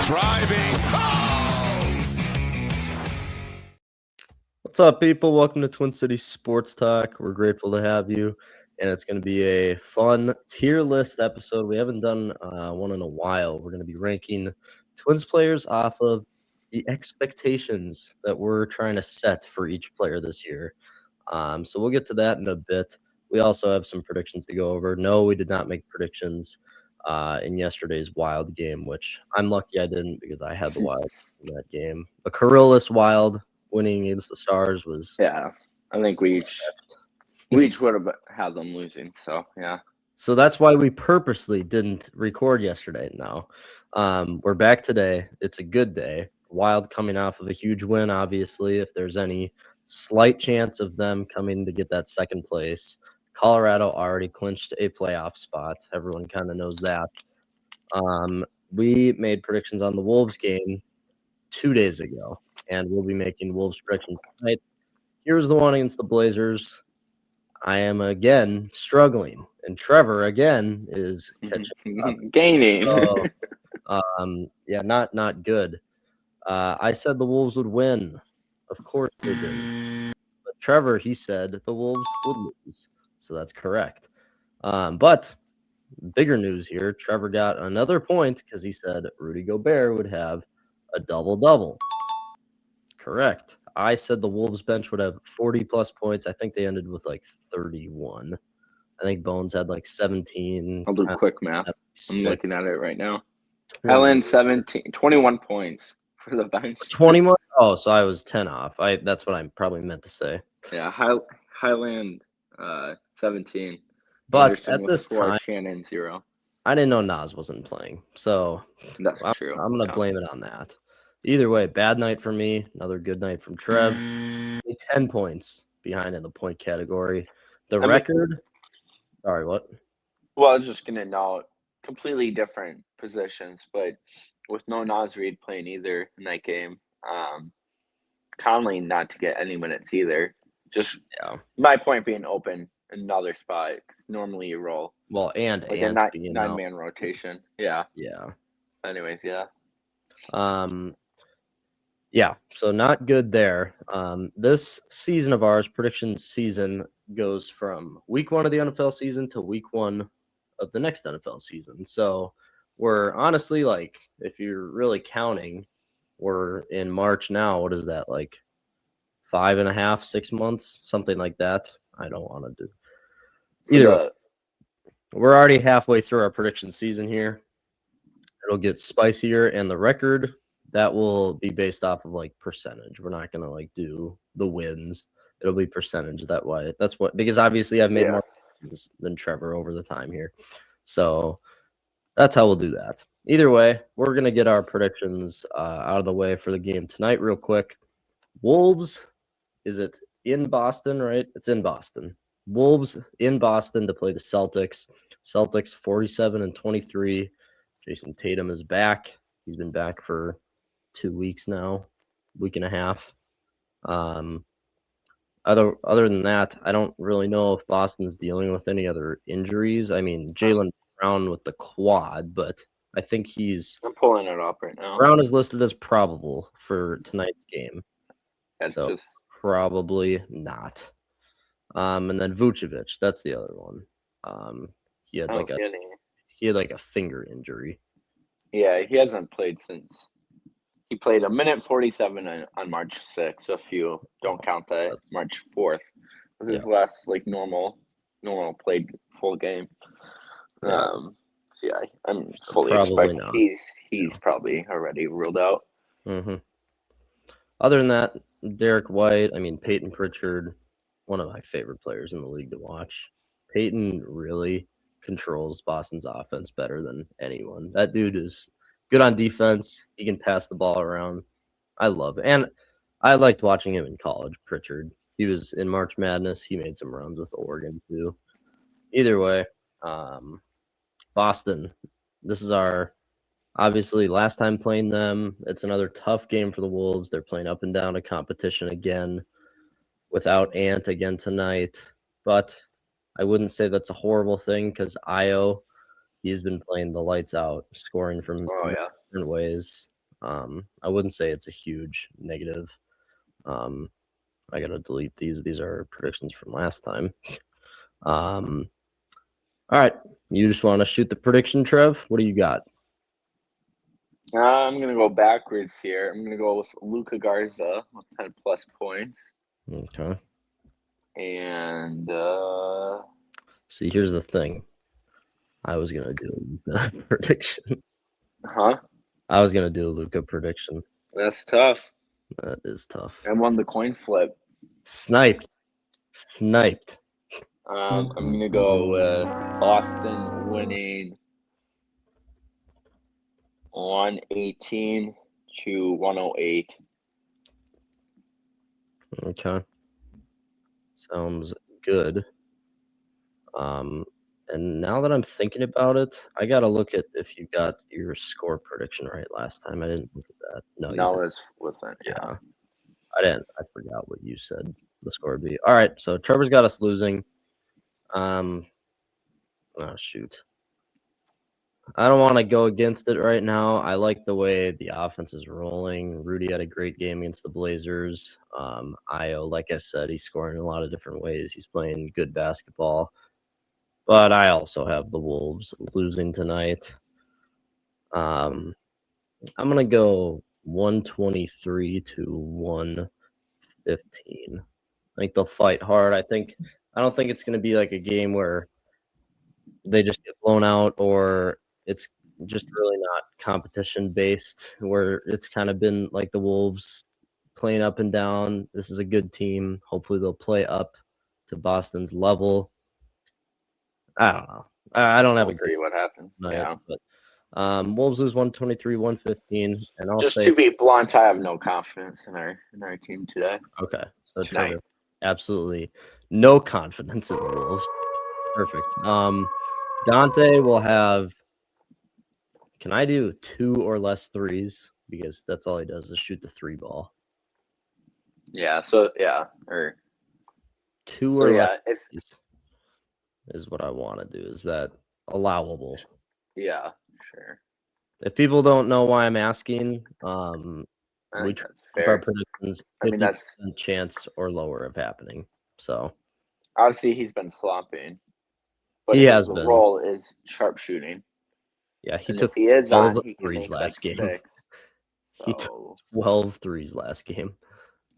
driving. What's up, people? Welcome to Twin City Sports Talk. We're grateful to have you, and it's going to be a fun tier list episode. We haven't done one in a while. We're going to be ranking Twins players off of the expectations that we're trying to set for each player this year. So we'll get to that in a bit. We also have some predictions to go over. No, we did not make predictions in yesterday's Wild game, which I'm lucky I didn't because I had the Wild in that game. A Coriolis Wild winning against the Stars was I think we each would have had them losing. So yeah. So that's why we purposely didn't record yesterday. Now we're back today. It's a good day. Wild coming off of a huge win, obviously. If there's any slight chance of them coming to get that second place, Colorado already clinched a playoff spot. Everyone kind of knows that. We made predictions on the Wolves game 2 days ago, and we'll be making Wolves predictions tonight. Here's the one against the Blazers. I am again struggling, and Trevor again is catching up. Gaining. So, not good. I said the Wolves would win. Of course they did. But Trevor, he said the Wolves would lose. So that's correct. But bigger news here, Trevor got another point because he said Rudy Gobert would have a double-double. Correct. I said the Wolves bench would have 40-plus points. I think they ended with like 31. I think Bones had like 17. I'll do quick math. I'm looking at it right now. 20. Allen 21 points for the bench. 21? Oh, so I was 10 off. That's what I probably meant to say. Yeah, Highland 17. But Anderson at this 4, time, Shannon 0. I didn't know Nas wasn't playing. So That's true. I'm going to blame it on that. Either way, bad night for me. Another good night from Trev. 10 points behind in the point category. Record. Sorry, what? Well, I was just going to note completely different positions, but with no Nas Reed playing either in that game, Conley not to get any minutes either. Just my point being open another spot because normally you roll. Well, and like a nine-man rotation. Yeah. Yeah. Anyways, yeah. Yeah, so not good there. This season of ours, prediction season, goes from week 1 of the NFL season to week 1 of the next NFL season. So we're honestly, like, if you're really counting, we're in March now. What is that, like 5.5, 6 months, something like that? I don't want to do either way. We're already halfway through our prediction season here. It'll get spicier, and the record that will be based off of like percentage. We're not gonna like do the wins. It'll be percentage. Because obviously I've made more wins than Trevor over the time here. So that's how we'll do that. Either way, we're gonna get our predictions out of the way for the game tonight real quick. Wolves, is it in Boston, right? It's in Boston. Wolves in Boston to play the Celtics. Celtics 47-23. Jason Tatum is back. He's been back for 2 weeks now, week and a half. Other than that, I don't really know if Boston's dealing with any other injuries. I mean, Jaylen Brown with the quad, but I think I'm pulling it up right now. Brown is listed as probable for tonight's game. So probably not. And then Vucevic, that's the other one. He had like a finger injury. Yeah, he hasn't played since. He played a minute 47 on March 6th. So if you don't count that, March 4th was his last like normal played full game. So yeah, I'm fully expecting he's probably already ruled out. Mm-hmm. Other than that, Derek White, Peyton Pritchard, one of my favorite players in the league to watch. Peyton really controls Boston's offense better than anyone. That dude is good on defense. He can pass the ball around. I love it. And I liked watching him in college, Pritchard. He was in March Madness. He made some runs with Oregon, too. Either way, Boston, this is our, obviously, last time playing them. It's another tough game for the Wolves. They're playing up and down a competition again without Ant again tonight. But I wouldn't say that's a horrible thing because Io, he's been playing the lights out, scoring from different ways. I wouldn't say it's a huge negative. I gotta delete these. These are predictions from last time. All right. You just want to shoot the prediction, Trev? What do you got? I'm gonna go backwards here. I'm gonna go with Luka Garza with 10 plus points. Okay. And see, here's the thing. I was gonna do a prediction. I was gonna do a Luka prediction. That's tough. That is tough. I won the coin flip. Sniped. I'm gonna go with Boston winning 118 to 108. Okay. Sounds good. And now that I'm thinking about it, I gotta look at if you got your score prediction right last time. I didn't look at that. No, No, it's within. Yeah. I didn't. I forgot what you said the score would be. All right, so Trevor's got us losing. Oh shoot. I don't want to go against it right now. I like the way the offense is rolling. Rudy had a great game against the Blazers. Ayo, like I said, he's scoring in a lot of different ways. He's playing good basketball. But I also have the Wolves losing tonight. I'm gonna go 123 to 115. I think they'll fight hard. I don't think it's gonna be like a game where they just get blown out, or it's just really not competition based, where it's kind of been like the Wolves playing up and down. This is a good team. Hopefully they'll play up to Boston's level. I don't know. I don't have a great what happened. But Wolves lose 123-115, and I'll just say to be blunt, I have no confidence in our team today. Okay, so Trevor, absolutely no confidence in the Wolves. Perfect. Dante will have. Can I do 2 or less threes? Because that's all he does is shoot the 3 ball. Yeah. So or 2 or less is what I want to do. Is that allowable? Yeah, sure. If people don't know why I'm asking, we try our predictions 50% chance or lower of happening. So obviously he's been slopping, but he has the been. role is sharpshooting. Yeah, he and took if he is 12 on, he threes last game. 6, He took 12 threes last game.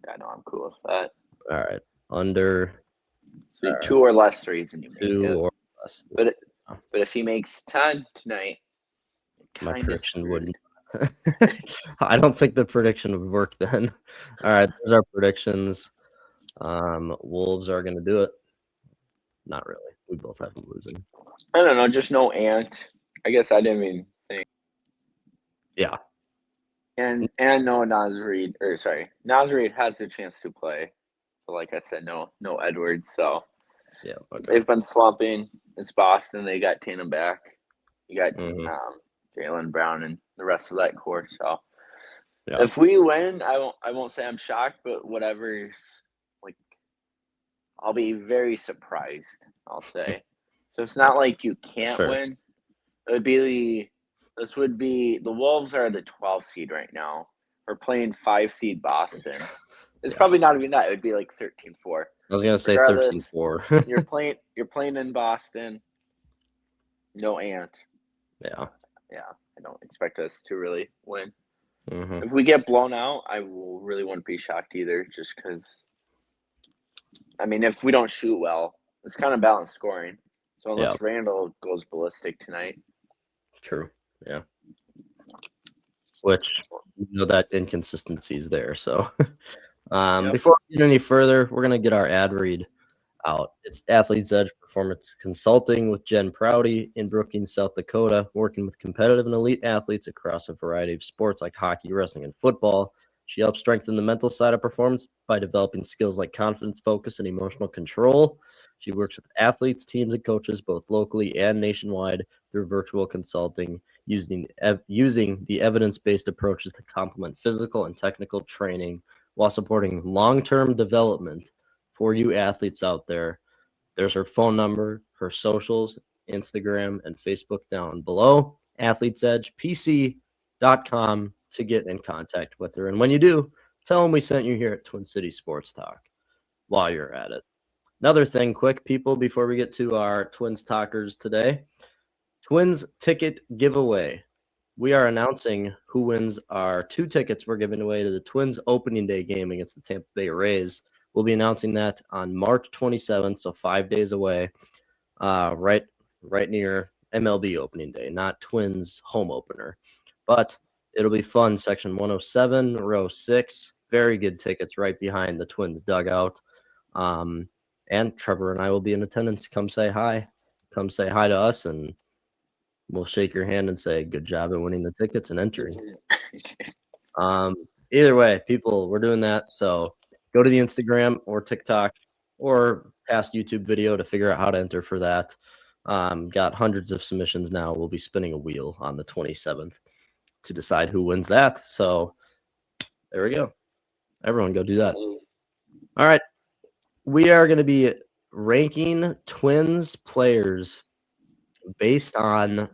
Yeah, no, I'm cool with that. All right, under. So 2 or less threes, and you make 2 it. or less. But if he makes 10 tonight, my prediction wouldn't. I don't think the prediction would work then. All right, there's our predictions. Wolves are going to do it. Not really. We both have them losing. I don't know. Just no Ant. I guess I didn't even think. Yeah. And no Naz Reid. Or sorry, Naz Reid has the chance to play. But like I said, no Edwards. So yeah, they've been slumping. It's Boston. They got Tatum back. You got Jaylen Brown and the rest of that core. So if we win, I won't say I'm shocked, but whatever's like, I'll be very surprised. I'll say. So it's not like you can't win. It would be this would be the Wolves are the 12th seed right now. We're playing 5 seed Boston. It's probably not even that. It would be like 13-4. I was gonna say 13-4. You're playing in Boston. No Ant. Yeah. I don't expect us to really win. Mm-hmm. If we get blown out, I really wouldn't be shocked either. Just because, I mean, if we don't shoot well, it's kind of balanced scoring. So unless Randall goes ballistic tonight. True. Yeah. Which that inconsistency is there. So before we get any further, we're gonna get our ad read out. It's Athletes Edge Performance Consulting with Jen Prouty in Brookings, South Dakota, working with competitive and elite athletes across a variety of sports like hockey, wrestling, and football. She helps strengthen the mental side of performance by developing skills like confidence, focus, and emotional control. She works with athletes, teams, and coaches both locally and nationwide through virtual consulting, using the evidence-based approaches to complement physical and technical training while supporting long-term development for you athletes out there. There's her phone number, her socials, Instagram, and Facebook down below. AthletesEdgePC.com to get in contact with her. And when you do, tell them we sent you here at Twin City Sports Talk while you're at it. Another thing, quick, people, before we get to our Twins talkers today, Twins ticket giveaway. We are announcing who wins our 2 tickets we're giving away to the Twins opening day game against the Tampa Bay Rays. We'll be announcing that on March 27th, so 5 days away, right near MLB opening day, not Twins home opener. But it'll be fun. Section 107, row 6. Very good tickets right behind the Twins dugout. And Trevor and I will be in attendance. Come say hi. Come say hi to us, and we'll shake your hand and say good job at winning the tickets and entering. Either way, people, we're doing that. So go to the Instagram or TikTok or past YouTube video to figure out how to enter for that. Got hundreds of submissions now. We'll be spinning a wheel on the 27th to decide who wins that. So there we go. Everyone go do that. All right. We are going to be ranking Twins players based on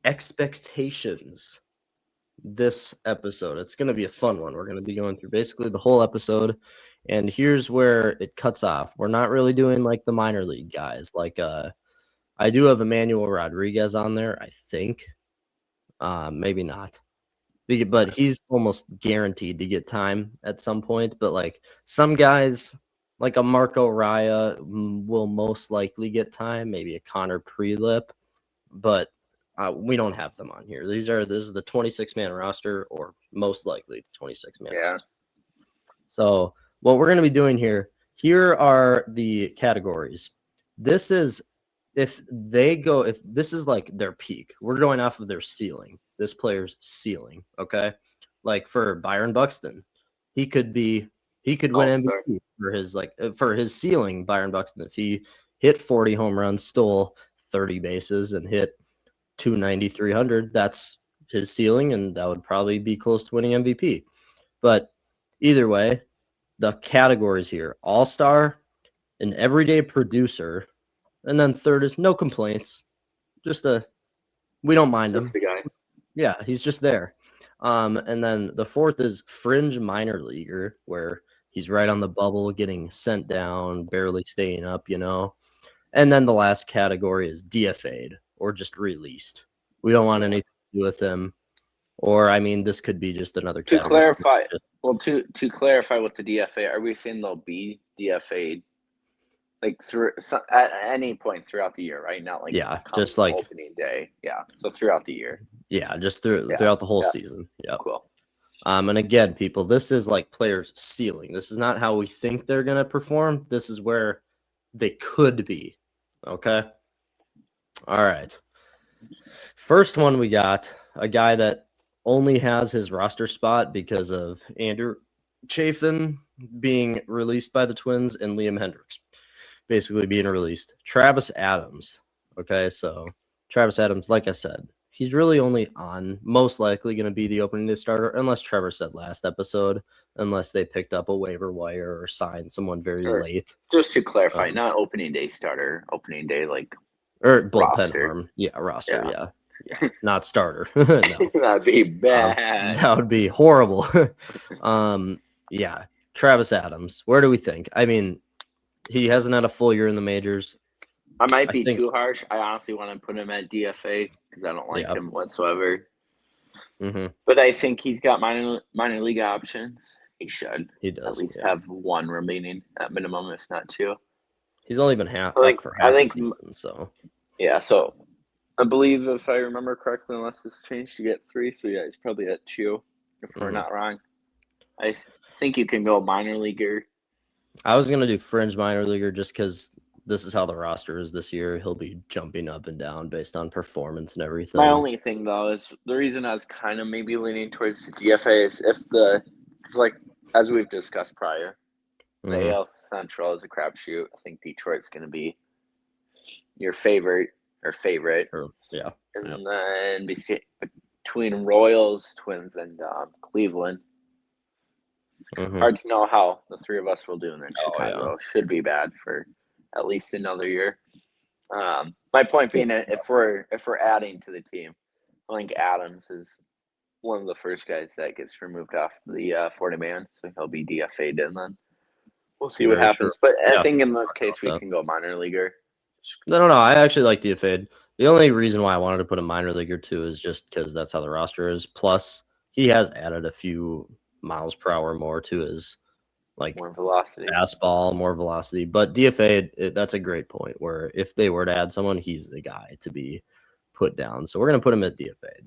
expectations this episode. It's going to be a fun one. We're going to be going through basically the whole episode, and here's where it cuts off. We're not really doing like the minor league guys. Like I do have Emmanuel Rodriguez on there, I think. Maybe not. But he's almost guaranteed to get time at some point. But like some guys, like a Marco Raya, will most likely get time. Maybe a Connor Prelip, but we don't have them on here. This is the 26-man roster, or most likely the 26-man. Yeah. Roster. So what we're going to be doing here are the categories. This is if this is like their peak. We're going off of their ceiling. This player's ceiling, okay? Like for Byron Buxton, he could win MVP for his ceiling. Byron Buxton, if he hit 40 home runs, stole 30 bases, and hit 290, 300, that's his ceiling, and that would probably be close to winning MVP. But either way, the categories here: all-star, an everyday producer, and then third is no complaints. We don't mind him. That's the guy. Yeah, he's just there. And then the fourth is fringe minor leaguer, where he's right on the bubble, getting sent down, barely staying up, And then the last category is DFA'd, or just released. We don't want anything to do with him. Or, I mean, this could be just another to category. To clarify with the DFA, are we saying they'll be DFA'd like at any point throughout the year, right? Not like just like opening day. Yeah, so throughout the year. Yeah, just throughout the whole season. Yeah, cool. And again, people, this is like players' ceiling. This is not how we think they're gonna perform. This is where they could be. Okay. All right. First one, we got a guy that only has his roster spot because of Andrew Chafin being released by the Twins and Liam Hendriks basically being released. Travis Adams. Okay, so Travis Adams, like I said, he's really only most likely going to be the opening day starter, unless Trevor said last episode, unless they picked up a waiver wire or signed someone very late. Just to clarify, not opening day starter, opening day or bullpen roster. Arm. Yeah, roster, yeah. Not starter. No. That'd be bad. That would be horrible. Yeah, Travis Adams. Where do we think? I mean, he hasn't had a full year in the majors. I might be too harsh. I honestly want to put him at DFA because I don't like him whatsoever. Mm-hmm. But I think he's got minor league options. He should. He does at least have one remaining at minimum, if not two. He's only been half a season, so. Yeah, so I believe if I remember correctly, unless it's changed, you get 3. So yeah, he's probably at 2, if we're not wrong. I think you can go minor leaguer. I was gonna do fringe minor leaguer just because this is how the roster is this year. He'll be jumping up and down based on performance and everything. My only thing though is the reason I was kind of maybe leaning towards the DFA is because like as we've discussed prior, the AL Central is a crapshoot. I think Detroit's gonna be your favorite. Yeah. And then between Royals, Twins, and Cleveland. Hard to know how the three of us will do in Chicago. Should be bad for at least another year. My point being, if we're adding to the team, I think Adams is one of the first guys that gets removed off the 40-man, so he'll be DFA'd, and then we'll see what Very happens. true. But I Yeah, think in this case, we that. can go minor leaguer. No. I actually like DFA'd. The only reason why I wanted to put a minor leaguer too is just because that's how the roster is. Plus, he has added a few miles per hour more to his like More velocity. fastball, more velocity. But DFA, that's a great point. Where if they were to add someone, he's the guy to be put down. So we're gonna put him at DFA.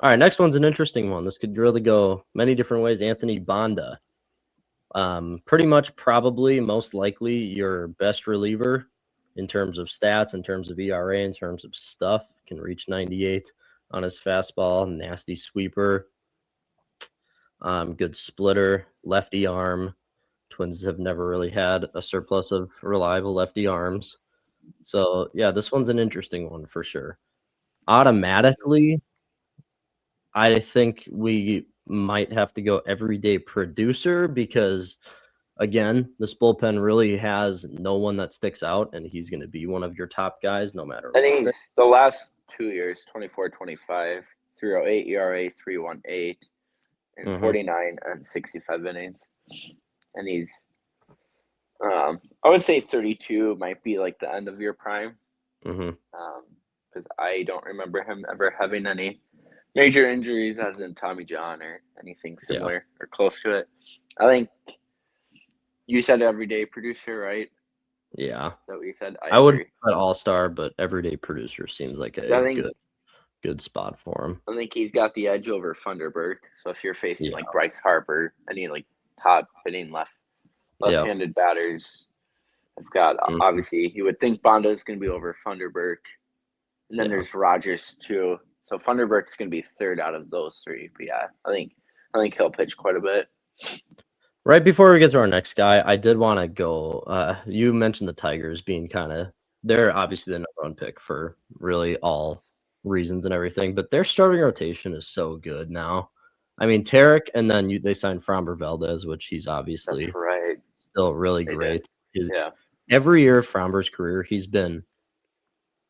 All right, next one's an interesting one. This could really go many different ways. Anthony Banda, pretty much, probably, most likely your best reliever in terms of stats, in terms of ERA, in terms of stuff. Can reach 98 on his fastball. Nasty sweeper. Good splitter. Lefty arm. Twins have never really had a surplus of reliable lefty arms. So, yeah, this one's an interesting one for sure. Automatically, I think we might have to go everyday producer because, again, this bullpen really has no one that sticks out, and he's going to be one of your top guys no matter I what. think the last 2 years, 24-25, 3.08 ERA, 3.18, and 49 and 65 innings. And he's, I would say 32 might be like the end of your prime. Because I don't remember him ever having any major injuries, as in Tommy John or anything similar or close to it. I think you said everyday producer, right? Yeah. Is that what you said? I would put all-star, but everyday producer seems like a good spot for him. I think he's got the edge over Funderburk. So if you're facing like Bryce Harper, any like top hitting left-handed batters, I've got obviously you would think Banda is going to be over Funderburk, and then there's Rogers too. So Funderburk's going to be third out of those three. But yeah, I think he'll pitch quite a bit. Right before we get to our next guy, I did want to go. You mentioned the Tigers being they're obviously the number one pick for really all reasons and everything, but their starting rotation is so good now. I mean, Tarek, and then they signed Framber Valdez, which he's obviously still really great. Every year of Framber's career, he's been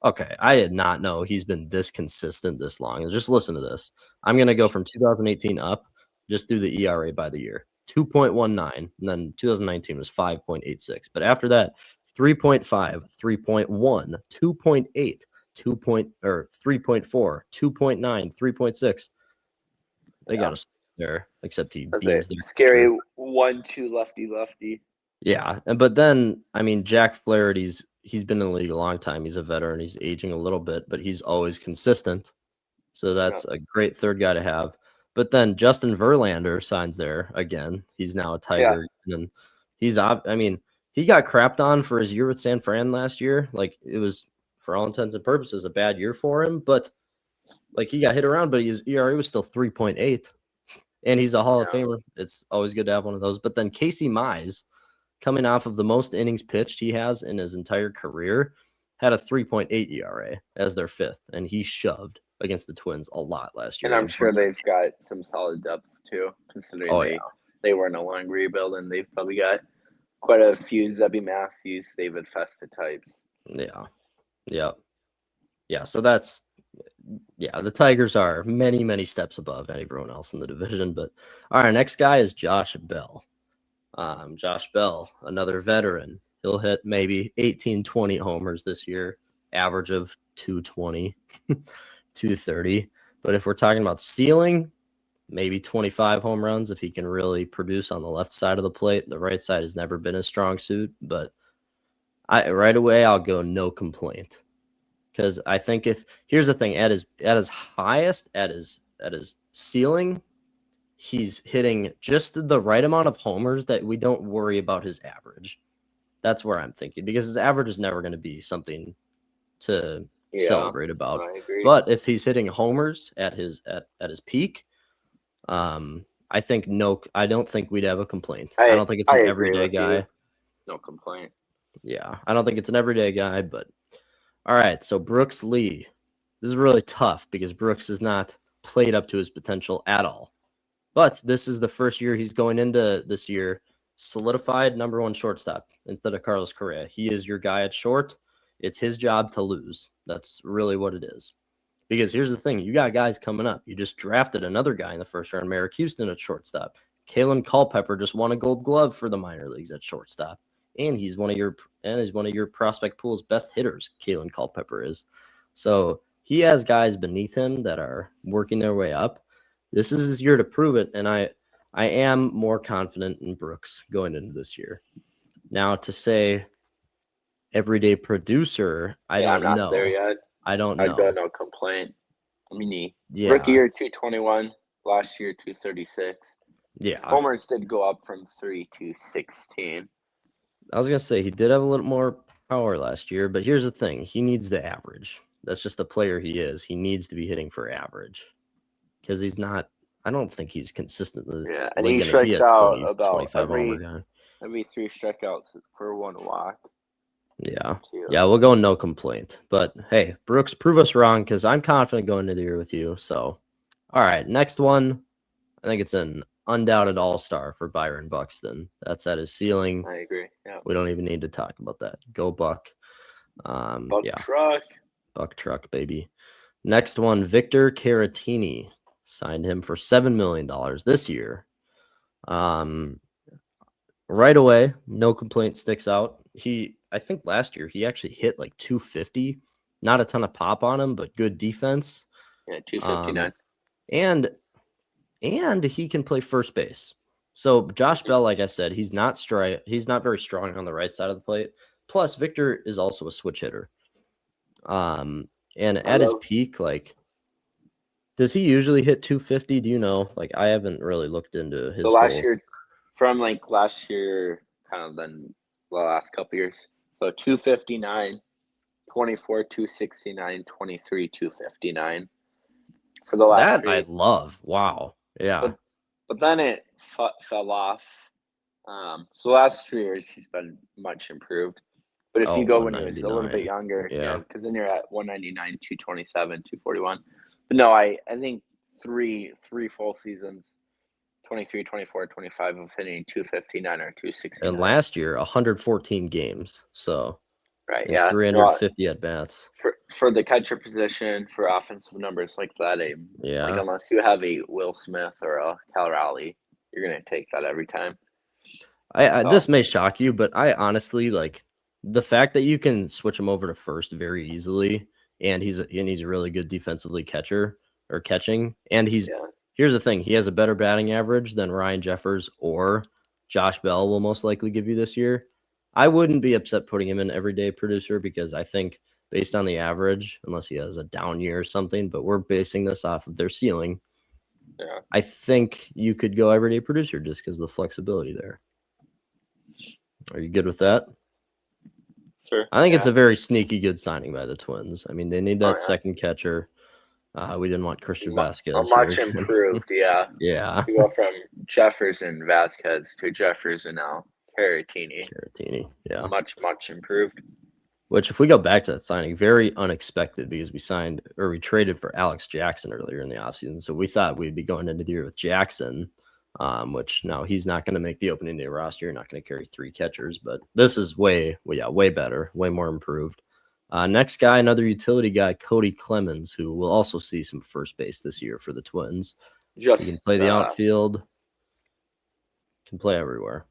okay. I did not know he's been this consistent this long. Just listen to this. I'm going to go from 2018 up, just do the ERA by the year. 2.19, and then 2019 was 5.86. But after that, 3.5, 3.1, 2.8, 3.4, 2.9, 3.6. They got us there, except he beams their scary 1-2 lefty. Yeah, but then I mean Jack Flaherty's he's been in the league a long time. He's a veteran. He's aging a little bit, but he's always consistent. So that's a great third guy to have. But then Justin Verlander signs there again. He's now a Tiger, and he's I mean he got crapped on for his year with San Fran last year. Like it was for all intents and purposes a bad year for him, but like he got hit around, but his ERA was still 3.8, and he's a Hall of Famer. It's always good to have one of those. But then Casey Mize, coming off of the most innings pitched he has in his entire career, had a 3.8 ERA as their fifth, and he shoved against the Twins a lot last year. And I'm sure they've got some solid depth too, considering they were in a long rebuild, and they've probably got quite a few Zebby Matthews, David Festa types. Yeah. So that's the Tigers are many, many steps above everyone else in the division. But all right, next guy is Josh Bell. Josh Bell, another veteran. He'll hit maybe 18, 20 homers this year, average of 220, 230. But if we're talking about ceiling, maybe 25 home runs if he can really produce on the left side of the plate. The right side has never been a strong suit, but right away I'll go no complaint. Because I think here's the thing, at his highest, at his ceiling, he's hitting just the right amount of homers that we don't worry about his average. That's where I'm thinking, because his average is never going to be something to celebrate about. But if he's hitting homers at his peak, I don't think we'd have a complaint. I don't think it's an everyday guy. No complaint. Yeah, I don't think it's an everyday guy, but all right. So Brooks Lee, this is really tough because Brooks has not played up to his potential at all. But this is the first year he's going into this year solidified number one shortstop instead of Carlos Correa. He is your guy at short. It's his job to lose. That's really what it is. Because here's the thing, you got guys coming up. You just drafted another guy in the first round, Merrick Houston at shortstop. Kalen Culpepper just won a Gold Glove for the minor leagues at shortstop, and he's one of your prospect pool's best hitters. Kalen Culpepper is, so he has guys beneath him that are working their way up. This is his year to prove it, and I am more confident in Brooks going into this year. Now, to say everyday producer, I don't I'm not know. there yet. I don't know. I got no complaint. I mean, Yeah. rookie year 221, last year 236. Yeah. Homers did go up from 3 to 16. I was going to say he did have a little more power last year, but here's the thing. He needs the average. That's just the player he is. He needs to be hitting for average because he's not – I don't think he's consistently Yeah, and he strikes out about every 3 strikeouts for 1 walk. Yeah. Yeah, we'll go no complaint. But, hey, Brooks, prove us wrong because I'm confident going into the year with you. So, all right, next one. I think it's an undoubted all-star for Byron Buxton. That's at his ceiling. I agree. Yeah. We don't even need to talk about that. Go Buck. Truck. Buck truck, baby. Next one, Victor Caratini. Signed him for $7 million this year. Right away, no complaint sticks out. I think last year he actually hit like 250. Not a ton of pop on him, but good defense. Yeah, 259. And he can play first base. So Josh Bell, like I said, he's not very strong on the right side of the plate. Plus, Victor is also a switch hitter. And at his peak, like, does he usually hit 250? Do you know? Like, I haven't really looked into his. So last year, kind of then the last couple years. So 259, 24, 269, 23, 259 for the last. That I love. Wow. Yeah. But then it fell off. So the last 3 years he's been much improved. But if you go when he was a little bit younger, because then you're at 199, 227, 241. But no, I think three full seasons, 23, 24, 25 of hitting 259 or 269. And last year, 114 games. So, right, yeah. 350 at bats. For the catcher position, for offensive numbers like that, like unless you have a Will Smith or a Cal Raleigh, you're going to take that every time. This may shock you, but I honestly like the fact that you can switch him over to first very easily, and he's a really good defensively catching, and here's the thing, he has a better batting average than Ryan Jeffers or Josh Bell will most likely give you this year. I wouldn't be upset putting him in everyday producer because I think based on the average, unless he has a down year or something, but we're basing this off of their ceiling. Yeah. I think you could go everyday producer just because of the flexibility there. Are you good with that? Sure. I think it's a very sneaky good signing by the Twins. I mean, they need that second catcher. We didn't want Christian Vasquez. Much improved, yeah. Yeah. We go from Jeffers and Vasquez to Jeffers and now Caratini, yeah. Much improved. Which, if we go back to that signing, very unexpected because we traded for Alex Jackson earlier in the offseason. So we thought we'd be going into the year with Jackson, which now he's not going to make the opening day roster. You're not going to carry 3 catchers, but this is way better, way more improved. Next guy, another utility guy, Cody Clemens, who will also see some first base this year for the Twins. He can play the outfield, can play everywhere.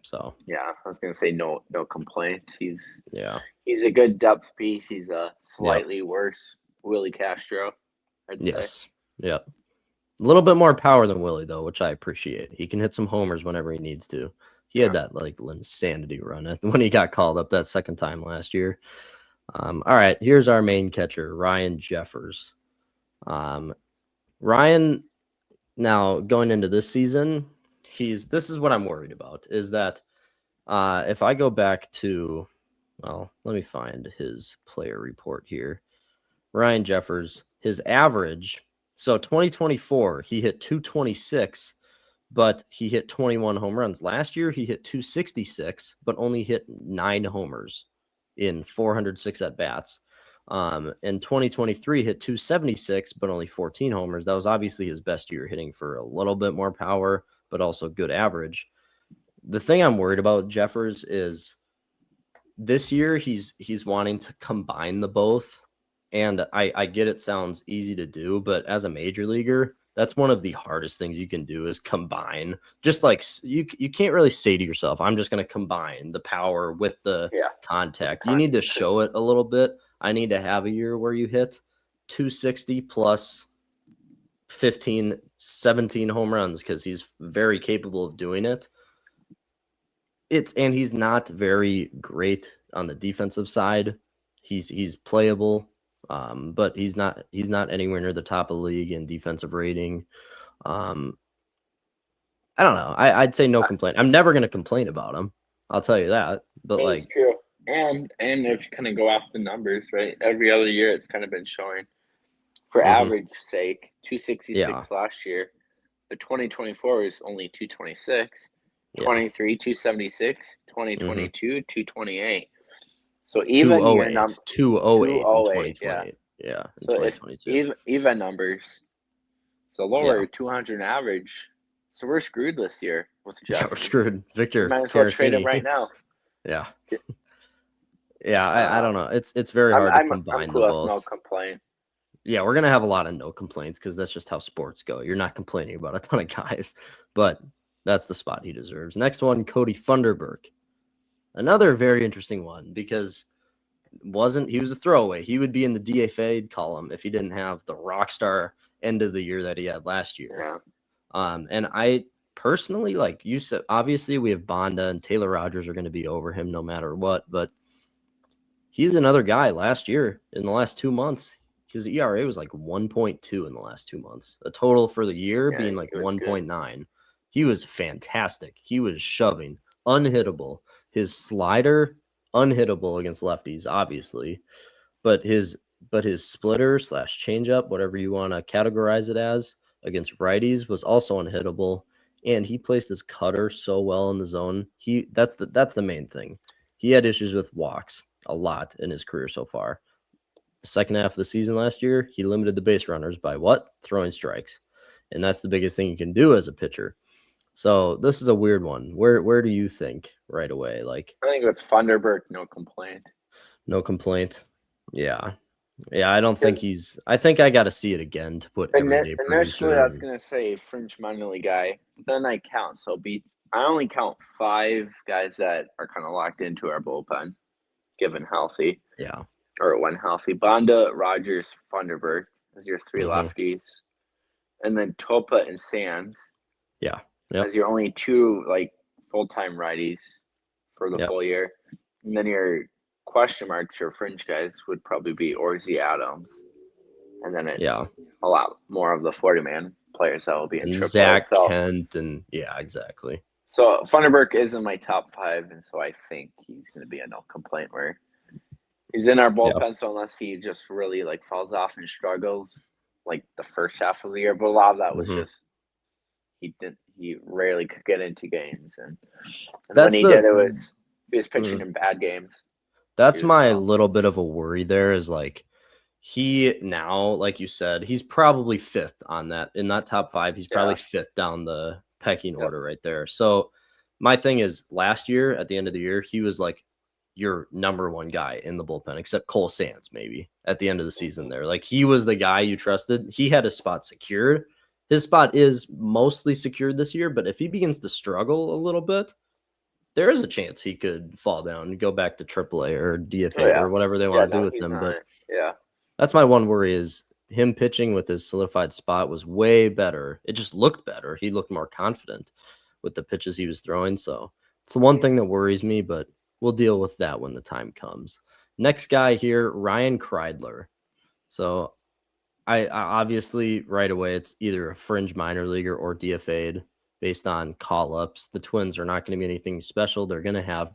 So yeah, I was gonna say no complaint. He's a good depth piece. He's a slightly worse Willie Castro, I'd say. Yes. Yep. A little bit more power than Willie though, which I appreciate. He can hit some homers whenever he needs to. He had that like insanity run when he got called up that second time last year. All right, here's our main catcher, Ryan Jeffers. Ryan, now going into this season, this is what I'm worried about, is that if I go back to, well, let me find his player report here. Ryan Jeffers, his average, so 2024, he hit 226, but he hit 21 home runs. Last year, he hit 266, but only hit 9 homers in 406 at-bats. In 2023, hit 276, but only 14 homers. That was obviously his best year, hitting for a little bit more power, but also good average. The thing I'm worried about Jeffers is this year he's wanting to combine the both, And I get it sounds easy to do, but as a major leaguer, that's one of the hardest things you can do is combine. Just like you can't really say to yourself, I'm just going to combine the power with the contact. You need to show it a little bit. I need to have a year where you hit 260 plus 15, 17 home runs because he's very capable of doing it. And he's not very great on the defensive side. He's playable. But he's not anywhere near the top of the league in defensive rating. I don't know. I'd say no complaint. I'm never going to complain about him. I'll tell you that. But That's true. And if you kind of go off the numbers, right? Every other year, it's kind of been showing. For average sake, 266 last year. The 2024 is only 226. 23, 276. 2022, 228. So even your number 208 yeah. Yeah. So if even numbers, so lower 200 average. So we're screwed this year with Jeff. Yeah, we're screwed. Victor, we might as well trade him right now. Yeah. I don't know. It's very hard to combine the both. No complaint. Yeah, we're gonna have a lot of no complaints because that's just how sports go. You're not complaining about a ton of guys, but that's the spot he deserves. Next one, Cody Funderburk. Another very interesting one because he was a throwaway. He would be in the DFA column if he didn't have the rock star end of the year that he had last year. Yeah. And I personally, like you said, obviously we have Bonda and Taylor Rogers are going to be over him no matter what, but he's another guy last year in the last 2 months. His ERA was like 1.2 in the last 2 months. A total for the year being like 1.9. He was fantastic. He was shoving, unhittable. His slider, unhittable against lefties, obviously. But his splitter / changeup, whatever you want to categorize it as, against righties was also unhittable. And he placed his cutter so well in the zone. That's the main thing. He had issues with walks a lot in his career so far. The second half of the season last year, he limited the base runners by what? Throwing strikes. And that's the biggest thing you can do as a pitcher. So this is a weird one. Where do you think right away? Like, I think with Funderburk, no complaint. No complaint. Yeah. I don't think I think I got to see it again to put everyday initially, I was gonna say fringe minor league guy. Then I count. I only count 5 guys that are kind of locked into our bullpen, given healthy. Yeah. Or when healthy. Bonda, Rogers, Funderburk as your 3 lefties. And then Topa and Sands. Yeah. As your only 2 like full-time righties for the full year. And then your question marks or fringe guys would probably be Orsi, Adams. And then it's a lot more of the 40-man players that will be in AAA. Zach Kent and exactly. So Funderburk is in my top 5, and so I think he's going to be a no complaint where he's in our bullpen. So unless he just really like falls off and struggles like the first half of the year, but a lot of that was just he rarely could get into games, and when he did, he was pitching in bad games. That's my little bit of a worry there is like he now, like you said, he's probably 5th on that in that top 5. He's probably 5th down the pecking order right there. So my thing is last year at the end of the year, he was like your number 1 guy in the bullpen, except Cole Sands, maybe at the end of the season there. Like he was the guy you trusted. He had his spot secured. His spot is mostly secured this year, but if he begins to struggle a little bit, there is a chance he could fall down and go back to AAA or DFA or whatever they want to do with him. But that's my one worry is him pitching with his solidified spot was way better. It just looked better. He looked more confident with the pitches he was throwing. So it's the one thing that worries me, but we'll deal with that when the time comes. Next guy here, Ryan Kreidler. So I obviously right away, it's either a fringe minor leaguer or DFA'd based on call-ups. The Twins are not going to be anything special. They're going to have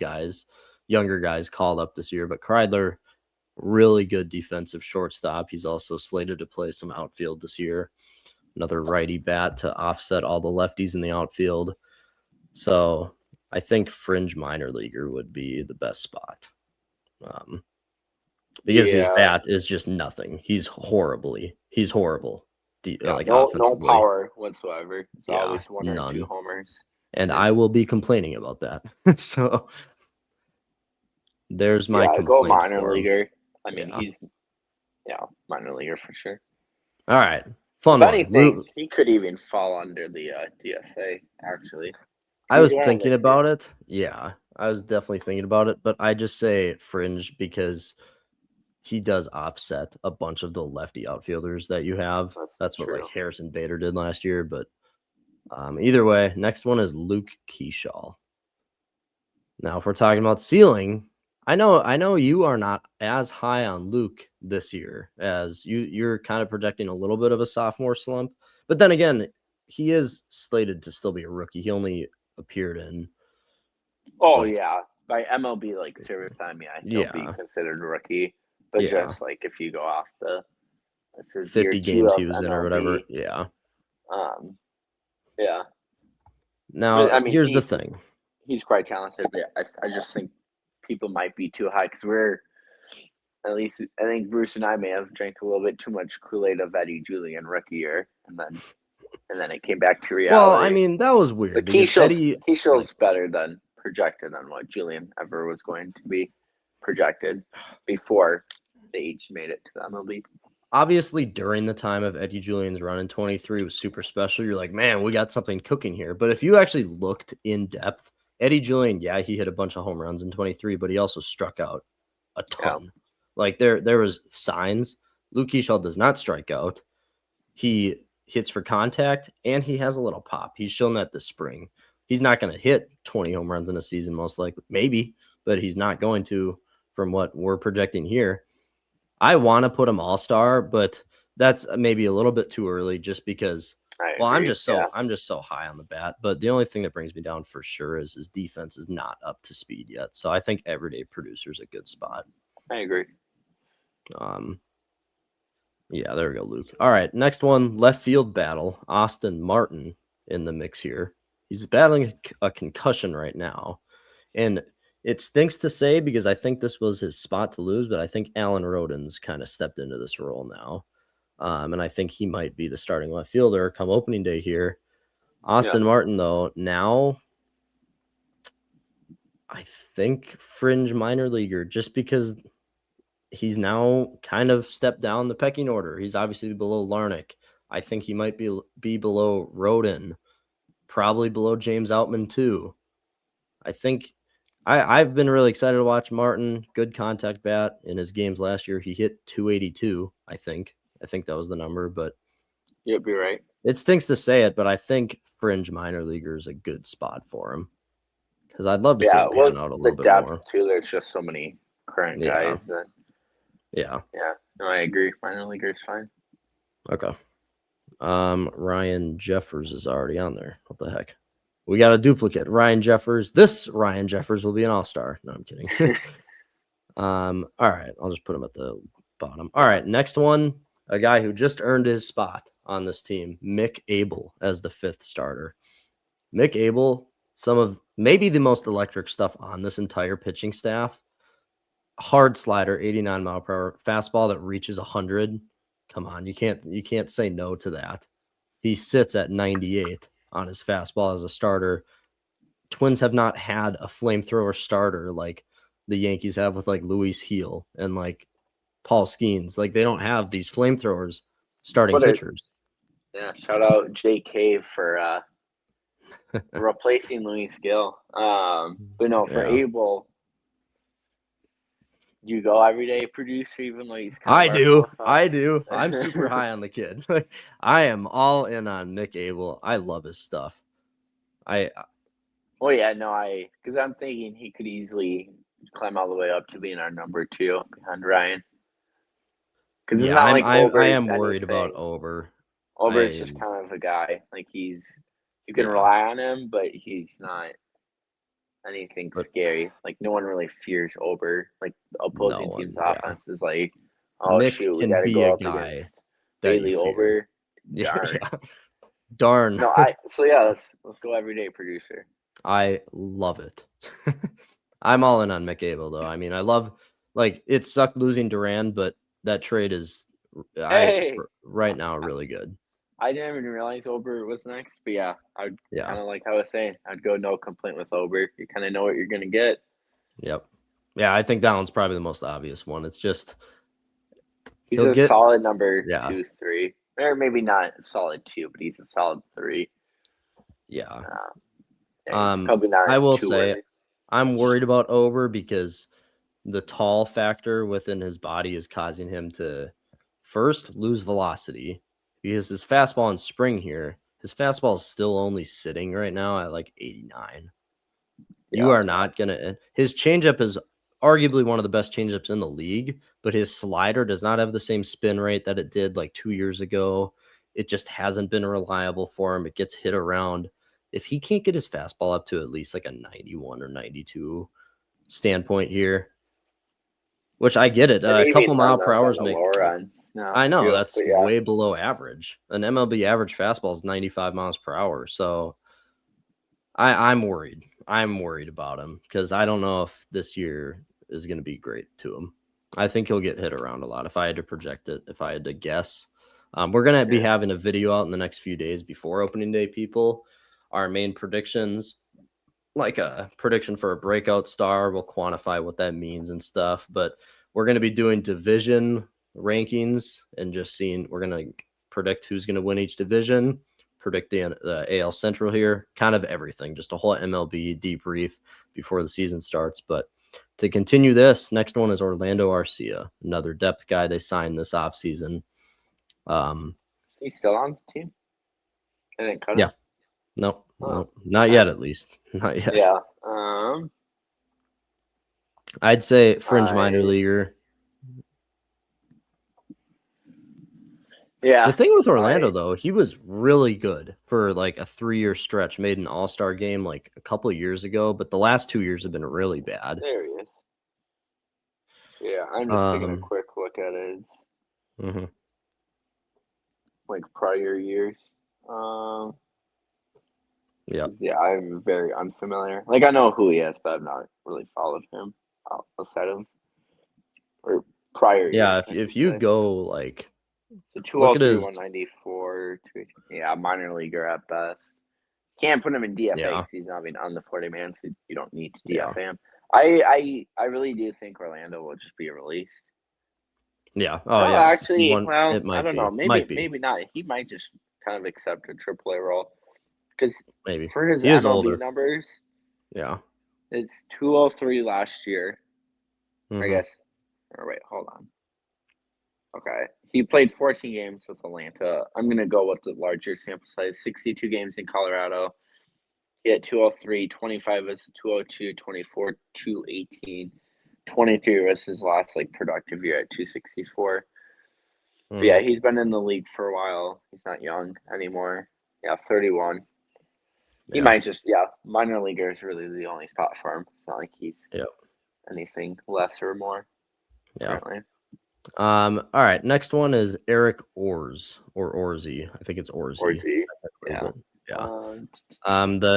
younger guys called up this year, but Kreidler, really good defensive shortstop. He's also slated to play some outfield this year. Another righty bat to offset all the lefties in the outfield. So I think fringe minor leaguer would be the best spot. Because his bat is just nothing. He's horrible. No power whatsoever. It's always 1 or 2 homers. And I will be complaining about that. So there's my complaint. Go minor leaguer. I mean, Yeah, minor leaguer for sure. All right. Fun If one. anything, he could even fall under the DFA, actually. I He's was one of the thinking few. about it. Yeah, I was definitely thinking about it, but I just say fringe because he does offset a bunch of the lefty outfielders that you have. That's what true. like Harrison Bader did last year. But either way, next one is Luke Keyshaw. Now, if we're talking about ceiling, I know you are not as high on Luke this year as you're kind of projecting a little bit of a sophomore slump. But then again, he is slated to still be a rookie. He only appeared in Yeah, by MLB like service time, he'll be considered a rookie. But just like if you go off this is 50 year 2 games of he was MLB, in or whatever. Yeah. Yeah. Now, But, I mean, here's the thing. He's quite talented. But I just think people might be too high because at least I think Bruce and I may have drank a little bit too much Kool-Aid of Eddie Julian rookie year, and then it came back to reality. Well, I mean, that was weird. But Because Keyshaw's better than projected on what Julian ever was going to be projected before they each made it to the MLB. Obviously, during the time of Eddie Julian's run in 23 was super special. You're like, man, we got something cooking here. But if you actually looked in depth, Eddie Julian, yeah, he hit a bunch of home runs in 23, but he also struck out a ton. Yeah. Like there was signs. Luke Keyshaw does not strike out. He hits for contact, and he has a little pop. He's shown that this spring. He's not going to hit 20 home runs in a season, most likely. Maybe, but he's not going to from what we're projecting here. I want to put him all-star, but that's maybe a little bit too early just because I'm just so high on the bat. But the only thing that brings me down for sure is his defense is not up to speed yet. So I think everyday producer is a good spot. I agree. Yeah, there we go, Luke. All right, next one, left field battle. Austin Martin in the mix here. He's battling a concussion right now. And it stinks to say because I think this was his spot to lose, but I think Alan Rodin's kind of stepped into this role now. And I think he might be the starting left fielder come opening day here. Austin Martin, though, now I think fringe minor leaguer just because he's now kind of stepped down the pecking order. He's obviously below Larnach. I think he might be below Rodin, probably below James Outman too. I think I've been really excited to watch Martin. Good contact bat in his games last year. He hit 282, I think. I think that was the number, but you'd be right. It stinks to say it, but I think fringe minor leaguer is a good spot for him because I'd love to see him pan out a little bit more. Too, there's just so many current guys that. Yeah. No, I agree. Minor leaguer is fine. Okay. Ryan Jeffers is already on there. What the heck? We got a duplicate. Ryan Jeffers. This Ryan Jeffers will be an all-star. No, I'm kidding. All right. I'll just put him at the bottom. All right. Next one, a guy who just earned his spot on this team, Mick Abel as the 5th starter. Mick Abel, some of maybe the most electric stuff on this entire pitching staff. Hard slider, 89 mile per hour, fastball that reaches 100. Come on, you can't say no to that. He sits at 98 on his fastball as a starter. Twins have not had a flamethrower starter like the Yankees have with like Luis Gil and like Paul Skeens. Like they don't have these flamethrowers starting pitchers. Yeah, shout out Jay Cave for replacing Luis Gil. But no, for Abel, you go everyday producer, even though he's I do. I'm super high on the kid. I am all in on Mick Abel. I love his stuff. Because I'm thinking he could easily climb all the way up to being our number 2 behind Ryan. Because it's not like Ober. I am worried about Ober. Ober is just kind of a guy. Like you can rely on him, but he's not anything scary. Like no one really fears Ober. Like the opposing team's offense is like, Mick shoot, we gotta go up against Bailey Ober. Darn. No, let's go everyday producer. I love it. I'm all in on Mick Abel though. I mean, I love it sucked losing Duran, but that trade is right now really good. I didn't even realize Ober was next, but kind of like I was saying, I'd go no complaint with Ober. You kind of know what you're gonna get. Yep. Yeah, I think that one's probably the most obvious one. It's just He's He'll a get solid number yeah. 2, 3, or maybe not a solid 2, but he's a solid 3. Yeah. Yeah, he's probably not I will 2 say worthy. I'm worried about Ober because the tall factor within his body is causing him to first lose velocity because his fastball in spring here, his fastball is still only sitting right now at like 89. You Yeah. are not gonna. His changeup is arguably one of the best changeups in the league, but his slider does not have the same spin rate that it did like 2 years ago. It just hasn't been reliable for him. It gets hit around. If he can't get his fastball up to at least like a 91 or 92 standpoint here, which I get it, a Maybe couple mile run per those hour on the make. lower end. No, I know too, that's but yeah. way below average. An MLB average fastball is 95 miles per hour. So I'm worried. I'm worried about him because I don't know if this year is going to be great to him. I think he'll get hit around a lot. If I had to project it, if I had to guess, we're going to be having a video out in the next few days before opening day. People, our main predictions, like a prediction for a breakout star, we'll quantify what that means and stuff. But we're going to be doing division rankings and just seeing. We're going to predict who's going to win each division. Predict the AL Central here, kind of everything, just a whole MLB debrief before the season starts. But to continue this, next one is Orlando Arcia, another depth guy they signed this offseason. He's still on the team? I didn't cut him? Yeah. No, not yet, at least. Not yet. Yeah. I'd say fringe minor leaguer. Yeah. The thing with Orlando, though, he was really good for like a 3-year stretch, made an all-star game like a couple of years ago, but the last 2 years have been really bad. There he is. Yeah, I'm just taking a quick look at his like prior years. Yeah, I'm very unfamiliar. Like I know who he is, but I've not really followed him outside of or prior. Yeah, years, if you go like so 203, 194, yeah, minor leaguer at best. Can't put him in DFA because he's not even on the 40-man, so you don't need to DFA him. I really do think Orlando will just be released. Yeah. Oh, yeah. Actually, well, I don't know. Maybe not. He might just kind of accept a AAA role because maybe for his he is MLB older numbers, yeah, it's 203 last year. I guess. Or wait, hold on. Okay, he played 14 games with Atlanta. I'm gonna go with the larger sample size. 62 games in Colorado. He had 203, 25 was 202, 24, 218. 23 was his last like productive year at 264. But yeah, he's been in the league for a while. He's not young anymore. Yeah, 31. He might just minor leaguer is really the only spot for him. It's not like he's anything less or more. Yeah. Currently. All right. Next one is Eric Orz or Orzy. I think it's Orzy. Yeah.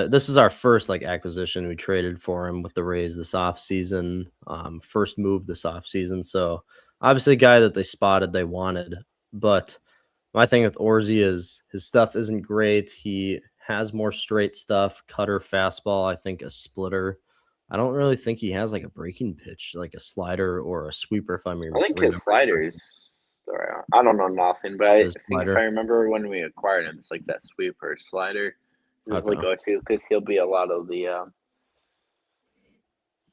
This is our first like acquisition. We traded for him with the Rays this offseason. First move this offseason. So obviously a guy that they spotted they wanted. But my thing with Orzy is his stuff isn't great. He has more straight stuff, cutter, fastball, I think a splitter. I don't really think he has like a breaking pitch, like a slider or a sweeper. If I'm I think his sliders. I don't know nothing, but I think if I remember when we acquired him, it's like that sweeper slider is like go-to because he'll be a lot of the.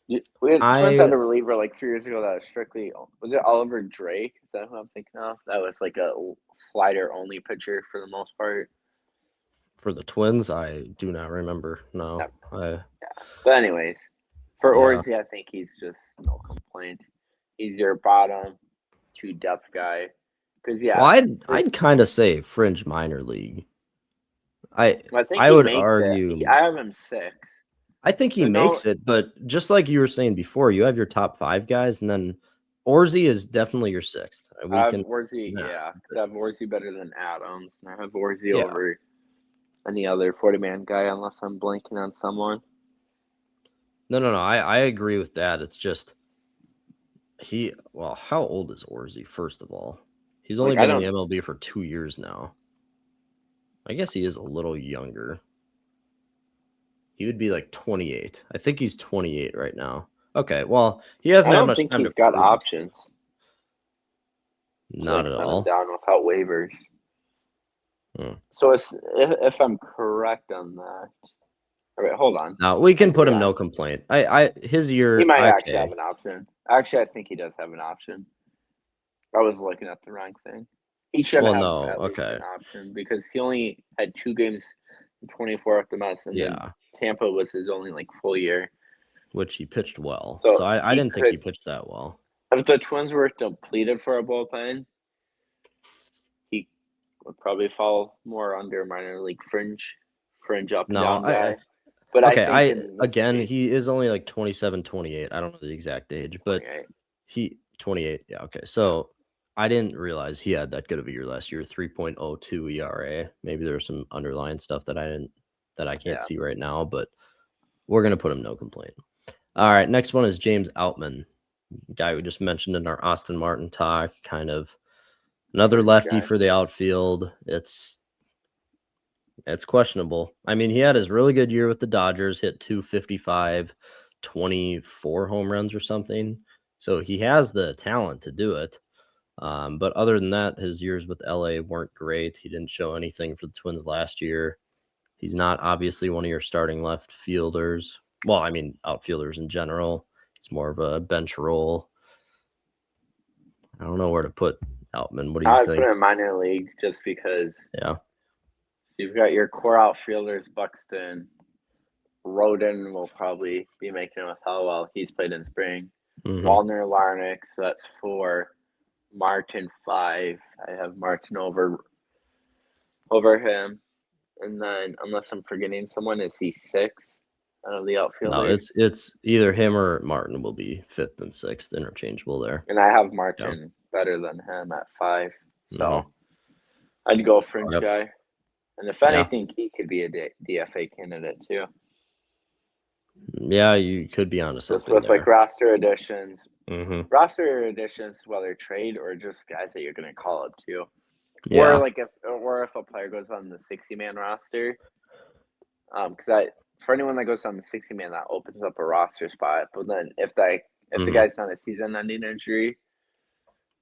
We had a reliever like 3 years ago that was strictly was it Oliver Drake? Is that who I'm thinking of? That was like a slider only pitcher for the most part. For the Twins, I do not remember. No. But anyways. For Orzy, I think he's just no complaint. He's your bottom 2 depth guy. Because I'd kind of say fringe minor league. I think I would argue. I have him 6. I think he makes it, but just like you were saying before, you have your top 5 guys, and then Orzy is definitely your 6th. I have Orzy, because I have Orzy better than Adams, and I have Orzy over any other 40-man guy, unless I'm blanking on someone. No. I agree with that. It's just how old is Orzy, first of all? He's only been in the MLB for 2 years now. I guess he is a little younger. He would be like 28. I think he's 28 right now. Okay, well, he hasn't had much time to prove. He's got options. Not at send him all. down without waivers. So if I'm correct on that. All right, hold on. No, we can put him no complaint. His year. He might actually have an option. Actually, I think he does have an option. I was looking at the wrong thing. He should have at least an option because he only had 2 games in 24 with the Mets, and then Tampa was his only full year. Which he pitched well. So I didn't think he pitched that well. If the Twins were depleted for a bullpen, he would probably fall more under minor league fringe up and down guy. But he is only 27, 28. I don't know the exact age, but 28. Yeah, okay. So I didn't realize he had that good of a year last year, 3.02 ERA. Maybe there's some underlying stuff that I can't see right now, but we're gonna put him no complaint. All right, next one is James Outman, guy we just mentioned in our Austin Martin talk. Kind of another lefty for the outfield. It's questionable. I mean, he had his really good year with the Dodgers, hit 255, 24 home runs or something. So he has the talent to do it. But other than that, his years with LA weren't great. He didn't show anything for the Twins last year. He's not obviously one of your starting left fielders. Well, I mean, outfielders in general. He's more of a bench role. I don't know where to put Outman. What do you think? I'd put him in minor league just because. Yeah. So you've got your core outfielders, Buxton. Rodon will probably be making it with how well he's played in spring. Wallner, Larnach, so that's 4. Martin 5. I have Martin over him. And then, unless I'm forgetting someone, is he 6 out of the outfielders? No, it's either him or Martin will be 5th and 6th, interchangeable there. And I have Martin better than him at 5. So I'd go fringe guy. And if anything, he could be a DFA candidate too. Yeah, you could be onto something. Just with roster additions. Roster additions, whether trade or just guys that you're going to call up to. Yeah. Or if a player goes on the 60-man roster. Because for anyone that goes on the 60-man, that opens up a roster spot. But then if the guy's on a season-ending injury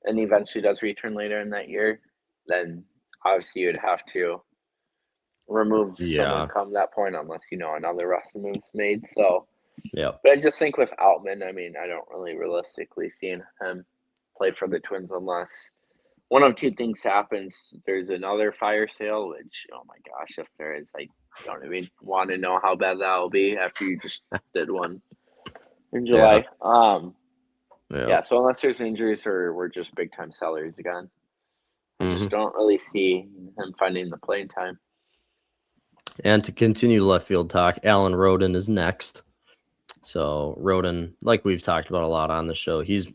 and eventually does return later in that year, then obviously you'd have to remove someone come that point unless another roster move's made. So but I just think with Outman, I mean, I don't really realistically see him play for the Twins unless one of 2 things happens. There's another fire sale, which oh my gosh, if there is, I don't even want to know how bad that will be after you just did one in July. So unless there's injuries or we're just big time salaries again, I just don't really see him finding the playing time. And to continue left field talk, Alan Rodon is next. So Rodon, like we've talked about a lot on the show, he's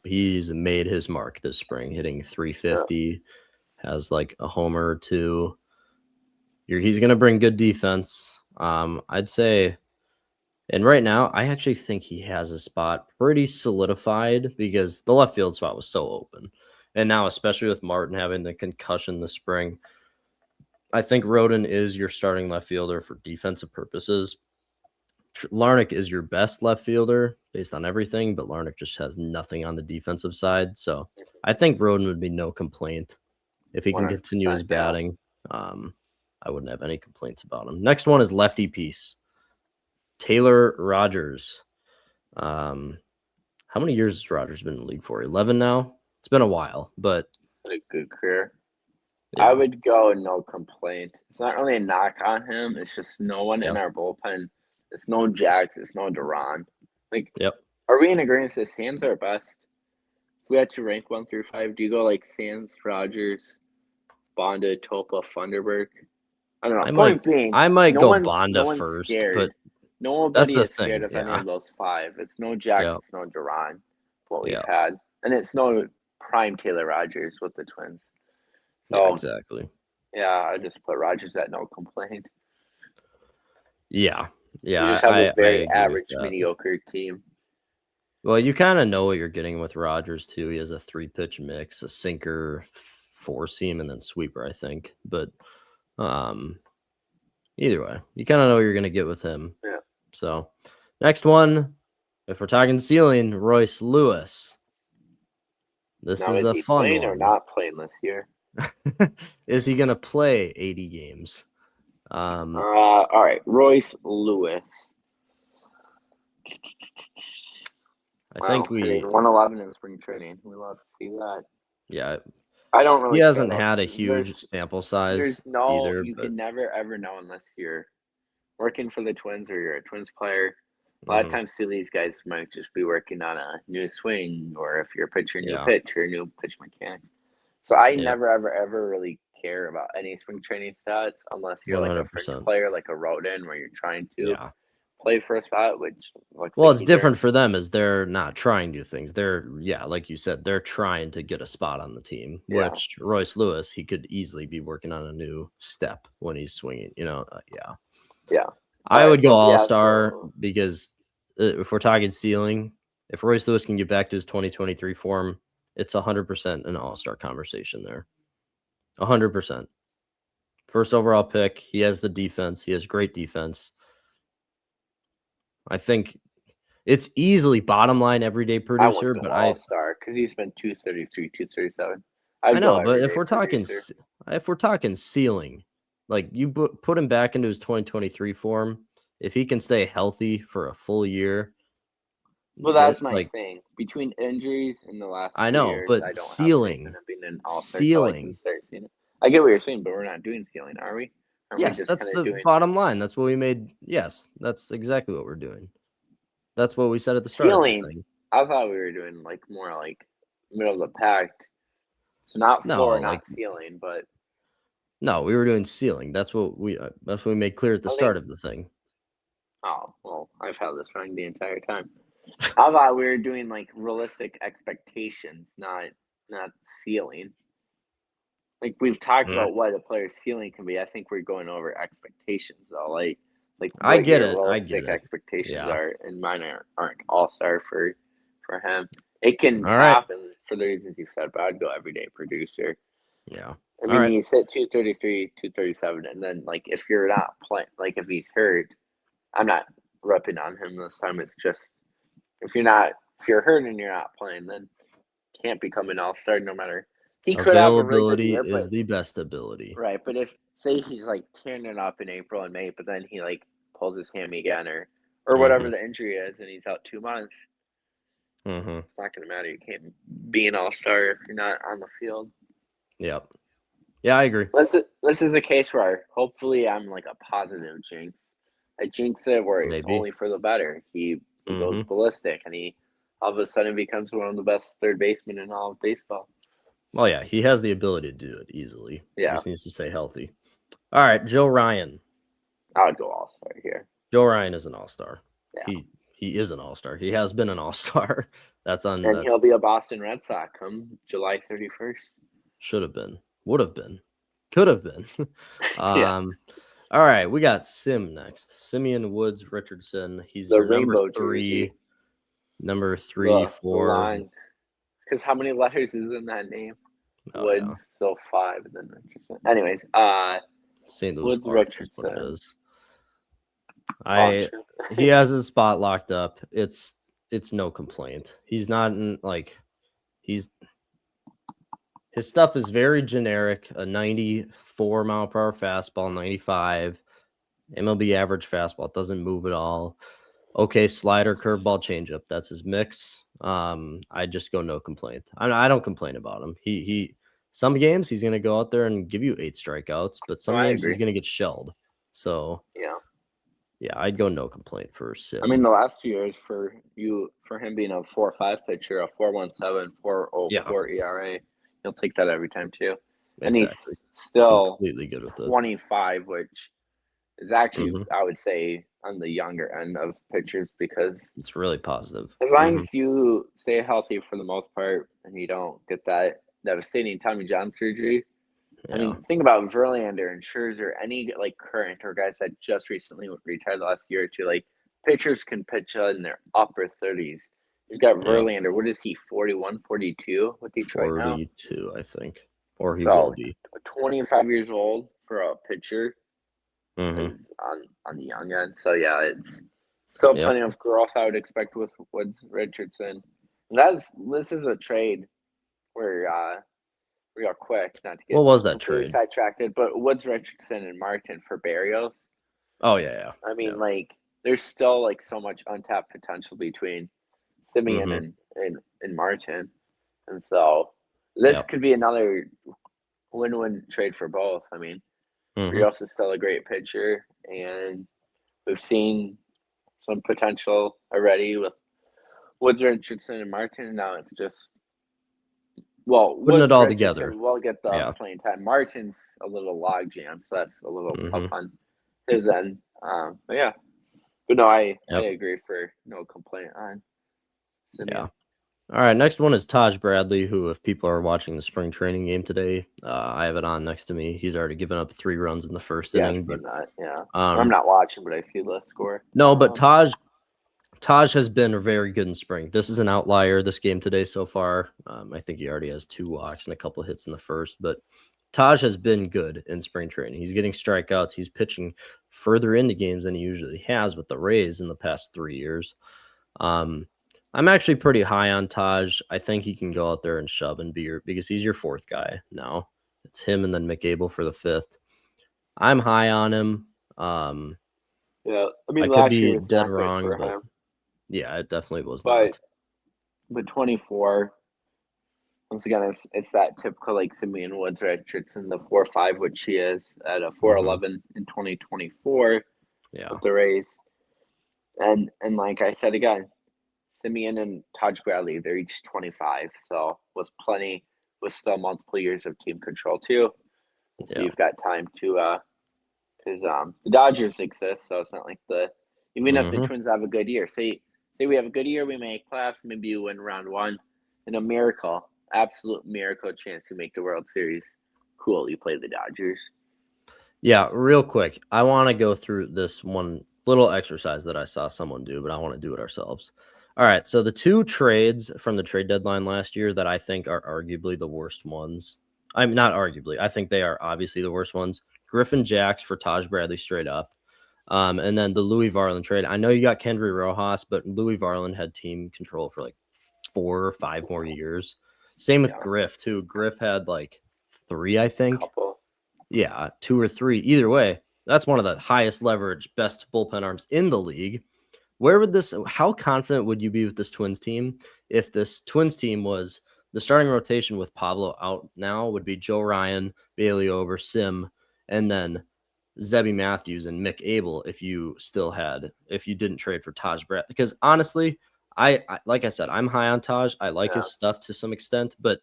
made his mark this spring, hitting 350, has a homer or 2. He's going to bring good defense. I'd say, and right now, I actually think he has a spot pretty solidified because the left field spot was so open. And now, especially with Martin having the concussion this spring, I think Rodon is your starting left fielder for defensive purposes. Larnach is your best left fielder based on everything, but Larnach just has nothing on the defensive side. So I think Rodon would be no complaint if he can continue his batting. I wouldn't have any complaints about him. Next one is lefty piece, Taylor Rogers. How many years has Rogers been in the league for? 11 now? It's been a while, but a good career. I would go no complaint. It's not really a knock on him. It's just no one in our bullpen. It's no Jax. It's no Duran. Are we in agreement that Sands are best? If we had to rank 1 through 5, do you go Sands, Rogers, Bonda, Topa, Funderburk? I don't know. I might go Bonda first, but nobody is scared of any of those 5. It's no Jax. It's no Duran. What we've had, and it's no prime Taylor Rogers with the Twins. So, exactly. Yeah, I just put Rogers at no complaint. Yeah. You just have a very average, mediocre team. Well, you kind of know what you're getting with Rogers, too. He has a 3-pitch mix, a sinker, 4-seam, and then sweeper, I think. But either way, you kind of know what you're going to get with him. Yeah. So, next one, if we're talking ceiling, Royce Lewis. This Now, is is a he fun playing or one. not playing this year? Is he going to play 80 games? All right, Royce Lewis. I think we 111 in spring training. We love to see that. Yeah, I don't really. he hasn't care had a about huge sample size There's no. either. You But can never ever know unless you're working for the Twins or you're a Twins player. A lot of times, too, these guys might just be working on a new swing, or if you're a pitcher, new pitch or new pitch mechanics. So I never, ever really care about any spring training stats unless you're like a 100%. fringe player, like a Rodin, where you're trying to play for a spot, which looks well, like it's different for them as they're not trying new things. They're like you said, they're trying to get a spot on the team. Yeah. Which Royce Lewis, he could easily be working on a new step when he's swinging. Yeah. I would go all-star because if we're talking ceiling, if Royce Lewis can get back to his 2023 form, it's 100% an all-star conversation there. 100%. First overall pick. He has the defense. He has great defense. I think it's easily bottom line everyday producer, but all-star because he's been 233, 237. I know, but if we're talking ceiling, like you put him back into his 2023 form, if he can stay healthy for a full year. Well, that's my thing. Between injuries in the last 2 years, but I don't ceiling, have being an all-star. Ceiling. I get what you're saying, but we're not doing ceiling, are we? Yes, that's the bottom line. That's what we made. Yes, that's exactly what we're doing. That's what we said at the start of the thing. I thought we were doing like more like middle of the pack. So not floor, not ceiling, but no, we were doing ceiling. That's what we made clear at the start of the thing. Oh, well, I've had this wrong the entire time. I thought we were doing like realistic expectations, not ceiling. Like we've talked about what a player's ceiling can be. I think we're going over expectations though. Like I get it. Realistic expectations are, and mine aren't all-star for him. It can happen for the reasons you said, but I'd go everyday producer. Yeah. I mean, he's hit 233, 237, and then like if you're not playing, like if he's hurt, I'm not repping on him this time. It's just if you're hurt and you're not playing, then can't become an all-star no matter. He could have a really good year, is the best ability. Right, but if say he's like tearing it up in April and May, but then he like pulls his hammy again or whatever the injury is, and he's out 2 months, it's not going to matter. You can't be an all-star if you're not on the field. Yep. Yeah, I agree. This is a case where hopefully I'm like a positive jinx. I jinx it where it's only for the better. He goes ballistic, and he all of a sudden becomes one of the best third basemen in all of baseball. Well, yeah, he has the ability to do it easily. Yeah. He just needs to stay healthy. All right, Joe Ryan. I would go all-star here. Joe Ryan is an all-star. Yeah. He is an all-star. He has been an all-star. And he'll be a Boston Red Sox come July 31st. Should have been. Would have been. Could have been. All right, we got Sim next. Simeon Woods Richardson. He's the number 3. Number 3, 4. Because how many letters is in that name? Woods, so 5, and then Richardson. Anyways, St. Louis Woods Richardson. He has his spot locked up. It's no complaint. He's not in his stuff is very generic. A 94 mile per hour fastball, 95 MLB average fastball. It doesn't move at all. Okay, slider, curveball, changeup. That's his mix. I just go no complaint. I don't complain about him. He some games he's gonna go out there and give you 8 strikeouts, but some games he's gonna get shelled. So yeah, I'd go no complaint for Sim. I mean, the last 2 years for him being a 4.5 pitcher, a 4.17, 4.04 ERA, he'll take that every time too. Exactly. And he's still completely good with 25, which is actually I would say on the younger end of pitchers because it's really positive. As long as you stay healthy for the most part and you don't get that devastating Tommy John surgery. I mean, think about Verlander and Scherzer, any like current or guys that just recently retired the last year or two. Like pitchers can pitch in their upper 30s. You've got Verlander. What is he? 41, 42 with Detroit 42, now? I think, or he will be 25 years old for a pitcher. Is on the young end. So yeah, it's still plenty of growth I would expect with Woods Richardson. And this is a trade real quick, not to get What was that completely trade? sidetracked, but Woods, Richardson, and Martin for Barrios. Oh yeah. I mean, Yeah. like, there's still like so much untapped potential between Simeon Mm-hmm. and Martin, and so this Yep. could be another win-win trade for both. I mean, Mm-hmm. Rios is still a great pitcher, and we've seen some potential already with Woods, Richardson, and Martin. Now it's just Putting it Woods, all together. Richardson will get the Yeah. playing time. Martin's a little log jam, so that's a little tough Mm-hmm. on his end. But yeah, but no, I Yep. agree for no complaint on Simeon. Yeah. All right, next one is Taj Bradley, who, if people are watching the spring training game today, I have it on next to me. He's already given up 3 runs in the first Yeah, I've inning, but seen that. Yeah, I'm not watching, but I see the score. no, but Taj has been very good in spring. This is an outlier, this game today so far. I think he already has 2 walks and a couple of hits in the first, but Taj has been good in spring training. He's getting strikeouts. He's pitching further into games than he usually has with the Rays in the past 3 years. I'm actually pretty high on Taj. I think he can go out there and shove and because he's your 4th guy now. It's him and then McAble for the 5th. I'm high on him. Yeah, I I mean, could last year be was dead not good wrong, for but him, yeah, it definitely was but not. 24. Once again, it's that typical like Simeon Woods, Richardson, the 4.5, which he is at a 4.11 in 2024 Yeah. with the Rays, and like I said again, Simeon and Taj Bradley, they're each 25, so with still multiple years of team control too. So Yeah. you've got time to because the Dodgers exist, so it's not like even if the Mhm. Twins have a good year, say we have a good year, we make playoffs, maybe you win round 1, and a miracle, absolute miracle chance to make the World Series. Cool, you play the Dodgers. Yeah, real quick. I want to go through this one little exercise that I saw someone do, but I want to do it ourselves. All right, so the 2 trades from the trade deadline last year that I think are arguably the worst ones. I'm not arguably. I think they are obviously the worst ones. Griffin Jacks for Taj Bradley straight up. And then the Louis Varland trade. I know you got Kendry Rojas, but Louis Varland had team control for like 4 or 5 more years. Same with Griff too. Griff had like 3, I think. Couple. Yeah, 2 or 3. Either way, that's one of the highest leverage, best bullpen arms in the league. How confident would you be with this Twins team if this Twins team was the starting rotation with Pablo out now would be Joe Ryan, Bailey Ober, Sim, and then Zebby Matthews and Mick Abel if you didn't trade for Taj Brett? Because honestly, I like I said, I'm high on Taj. I like his stuff to some extent, but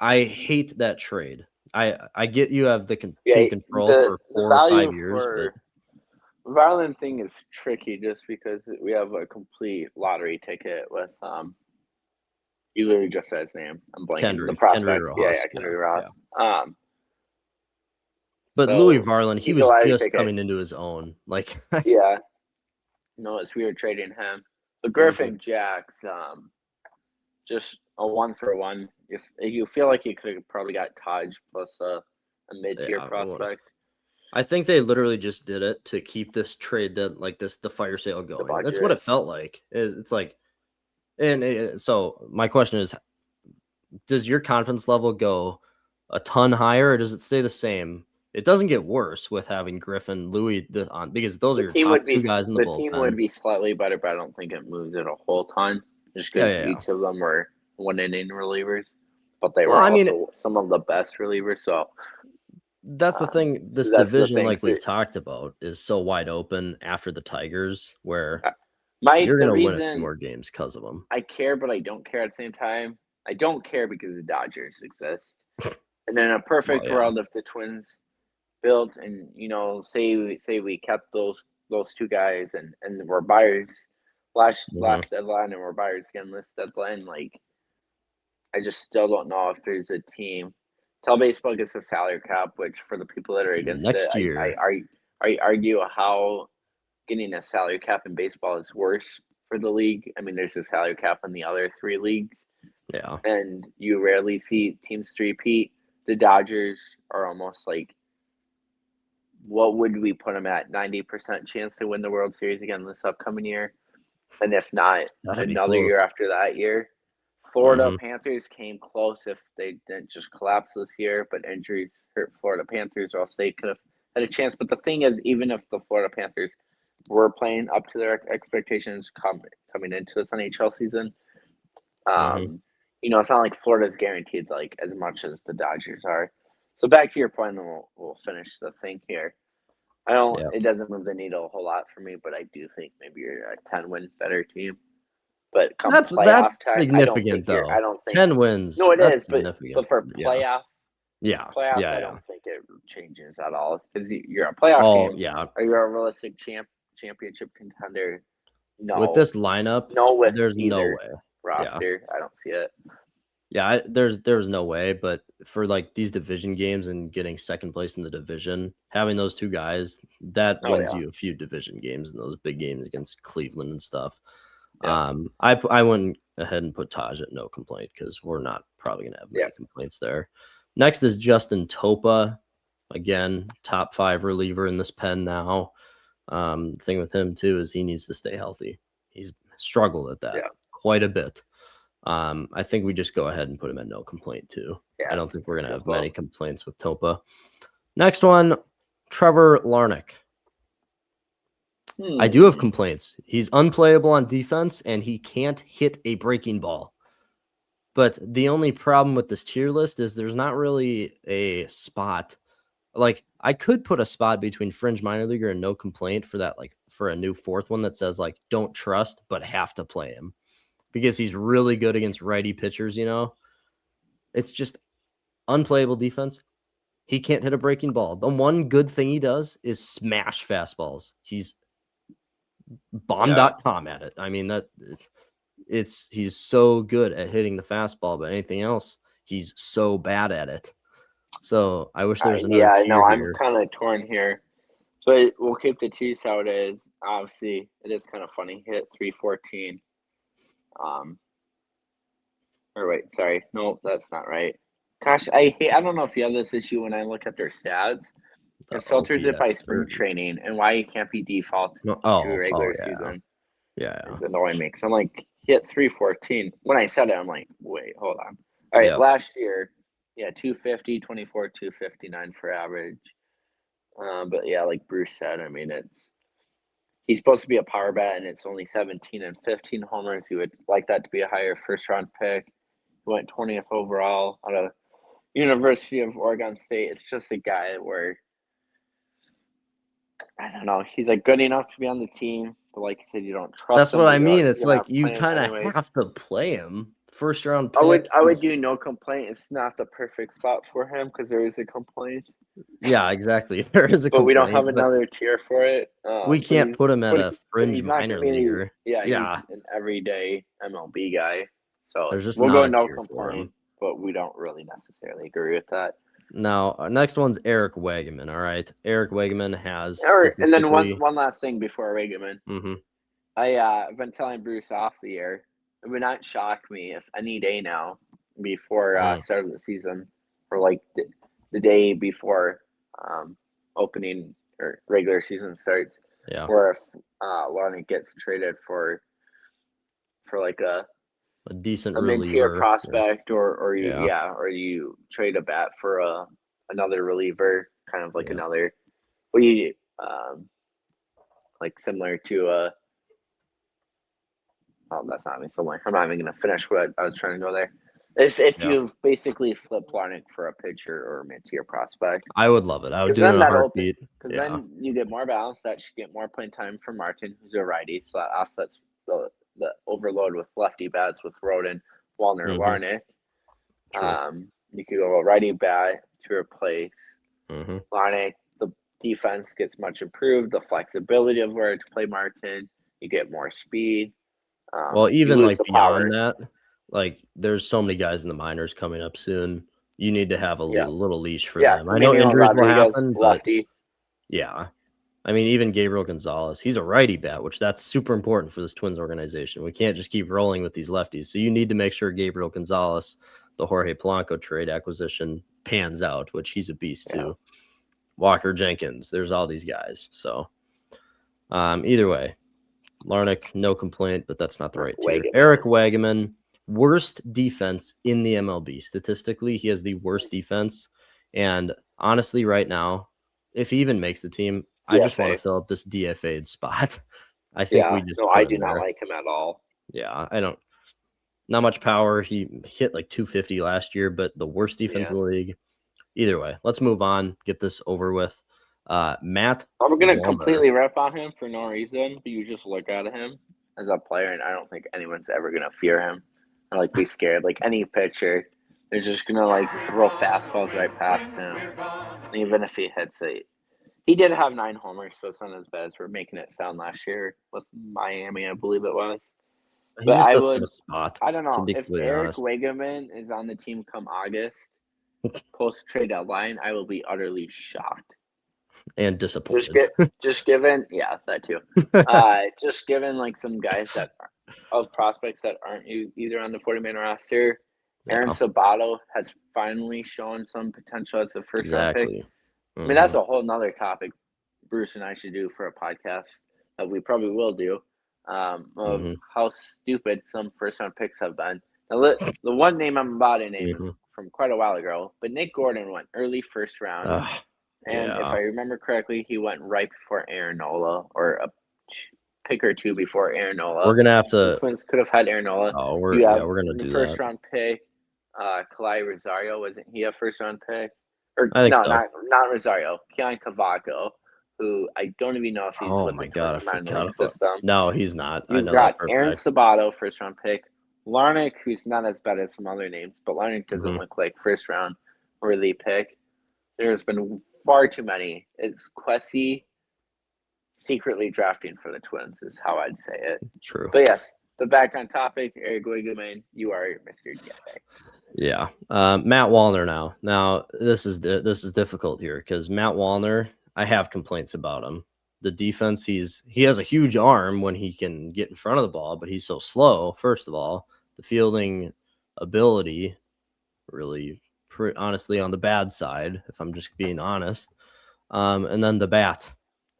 I hate that trade. I get you have the team control for 4 or 5 years, but Varland thing is tricky just because we have a complete lottery ticket with you literally just said his name. I'm blanking. The prospect. Kendry Rojas. Kendry Rojas. Yeah. But So Louis Varland, he he's a was lottery just ticket. coming into his own. Like Yeah. No, it's weird trading him. But Griffin Jacks, just a 1-for-1. If you feel like you could have probably got Taj plus a mid-tier prospect. I think they literally just did it to keep this trade the fire sale going. That's what it felt like. It's like, so my question is, does your confidence level go a ton higher or does it stay the same? It doesn't get worse with having Griffin, Louis on because those are your top 2 guys in the bullpen. The team would be slightly better, but I don't think it moves it a whole ton just because each of them were 1-inning relievers, but they were also some of the best relievers. So that's the thing. This division, like we've talked about, is so wide open after the Tigers, where you're going to win a few more games because of them. I care, but I don't care at the same time. I don't care because the Dodgers exist. And in a perfect world, if the Twins built and say we kept those 2 guys and we're buyers last deadline and we're buyers again this deadline, like I just still don't know if there's a team. Tell baseball gets a salary cap, which for the people that are against next year, I argue how getting a salary cap in baseball is worse for the league. I mean, there's a salary cap in the other 3 leagues. Yeah. And you rarely see teams repeat. The Dodgers are almost like, what would we put them at? 90% chance to win the World Series again this upcoming year? And if not, another year after that year, Florida Panthers came close if they didn't just collapse this year, but injuries hurt Florida Panthers, or else they could have had a chance. But the thing is, even if the Florida Panthers were playing up to their expectations coming into this NHL season, it's not like Florida's guaranteed like as much as the Dodgers are. So back to your point, and we'll finish the thing here. It doesn't move the needle a whole lot for me, but I do think maybe you're a 10-win better team. But that's significant though. I don't think 10 wins. No, it is, significant. but for playoffs, I don't think it changes at all because you're a playoff team. Yeah. Are you a realistic championship contender? No. With this lineup, there's no way. Roster, I don't see it. Yeah, there's no way. But for like these division games and getting second place in the division, having those two guys, that wins you a few division games and those big games against Cleveland and stuff. Yeah. I went ahead and put Taj at no complaint because we're not probably gonna have many complaints there. Next is Justin Topa, again top 5 reliever in this pen now. The thing with him too is he needs to stay healthy. He's struggled at that quite a bit. I think we just go ahead and put him at no complaint too. I don't think we're gonna have many complaints with Topa. Next one, Trevor Larnach. I do have complaints. He's unplayable on defense and he can't hit a breaking ball. But the only problem with this tier list is there's not really a spot. Like I could put a spot between fringe minor leaguer and no complaint for that, like for a new 4th one that says like don't trust but have to play him because he's really good against righty pitchers. It's just unplayable defense. He can't hit a breaking ball. The one good thing he does is smash fastballs. He's bomb.com at it. I mean, he's so good at hitting the fastball, but anything else, he's so bad at it. So I wish there's another tier I'm here. kind of torn here. But we'll keep the twos how it is. Obviously, it is kind of funny. Hit 314. Or wait, sorry. No, that's not right. Gosh, I don't know if you have this issue when I look at their stats. It filters it by spring training and why it can't be default to regular season. Yeah. It's annoying me because I'm like, hit 314. When I said it, I'm like, wait, hold on. All right, last year, 250, 24, 259 for average. But like Bruce said, I mean, he's supposed to be a power bat, and it's only 17 and 15 homers. You would like that to be a higher first-round pick. He went 20th overall out of University of Oregon State. It's just a guy where, I don't know, he's like good enough to be on the team, but like I said, you don't trust him. That's what I mean. It's like you kind of have to play him. First round pick. I would do no complaint. It's not the perfect spot for him because there is a complaint. Yeah, exactly. There is a but we don't have another tier for it. We can't put him at a fringe minor leaguer. He's an everyday MLB guy. So there's we'll go no complaint, but we don't really necessarily agree with that. Now, next one's Eric Wegman. All right, Eric Wegman has. And then one last thing before Wegman. I've been telling Bruce off the air. It would not shock me if any day now, before start of the season, or like the day before opening or regular season starts, where if Larnach gets traded for like a decent mid-tier prospect, or you trade a bat for another reliever, kind of like another, like similar to that's not similar. I'm not even going to finish what I was trying to go there. If you basically flip Larnach for a pitcher or a mid-tier prospect, I would love it. I would do it in a heartbeat. Because then you get more balance. That should get more playing time for Martin, who's a righty, so that offsets the overload with lefty bats with Rodon, Wallner, Larnach. You could go a righty bat to replace Larnach. The defense gets much improved. The flexibility of where to play Martin, you get more speed. Well, even like beyond that, like there's so many guys in the minors coming up soon. You need to have a little leash for them. I know injuries will happen, but I mean, even Gabriel Gonzalez, he's a righty bat, which that's super important for this Twins organization. We can't just keep rolling with these lefties. So you need to make sure Gabriel Gonzalez, the Jorge Polanco trade acquisition, pans out, which he's a beast too. Walker Jenkins, there's all these guys. So either way, Larnach, no complaint, but that's not the right tier. Eric Wegman, worst defense in the MLB. Statistically, he has the worst defense. And honestly, right now, if he even makes the team, I just want to DFA. fill up this DFA'd spot. I think we just No, put I him do not there. like him at all. Yeah, I don't. Not much power. He hit like 250 last year, but the worst defense in the league. Either way, let's move on. Get this over with. Matt. I'm going to Wallner. completely rip on him for no reason, but you just look at him as a player, and I don't think anyone's ever going to fear him or like be scared. Like any pitcher, they're just going to like throw fastballs right past him, even if he hits it. He did have 9 homers, so it's not as bad as we're making it sound last year with Miami, I believe it was. He But just I doesn't have would, a spot. I don't To know, be if completely Eric honest. Wegeman is on the team come August, post trade deadline, I will be utterly shocked. And disappointed. Just given, yeah, that too. Just given like some guys that of prospects that aren't either on the 40-man roster. Aaron Sabato has finally shown some potential as a first round pick. I mean, that's a whole nother topic Bruce and I should do for a podcast that we probably will do, of how stupid some first round picks have been. Now, the one name I'm about to name is from quite a while ago, but Nick Gordon went early first round. And if I remember correctly, he went right before Aaron Nola, or a pick or two before Aaron Nola. We're gonna have to. The Twins could have had Aaron Nola. Oh, we're gonna do the first that. round pick. Kalai Rosario, wasn't he a first round pick? Or I think no, so. not Rosario. Keon Cavaco, who I don't even know if he's with the Twins minor league system. No, he's not. You've got Aaron Sabato, first round pick. Larnach, who's not as bad as some other names, but Larnach doesn't look like first round worthy pick. There's been far too many. It's Kwesi secretly drafting for the Twins is how I'd say it. True. But yes, the back on topic, Eric Wegeman, you are Mr. DFA. Yeah. Matt Wallner now. Now, this is difficult here because Matt Wallner, I have complaints about him. The defense, he has a huge arm when he can get in front of the ball, but he's so slow, first of all. The fielding ability really honestly on the bad side, if I'm just being honest. And then the bat.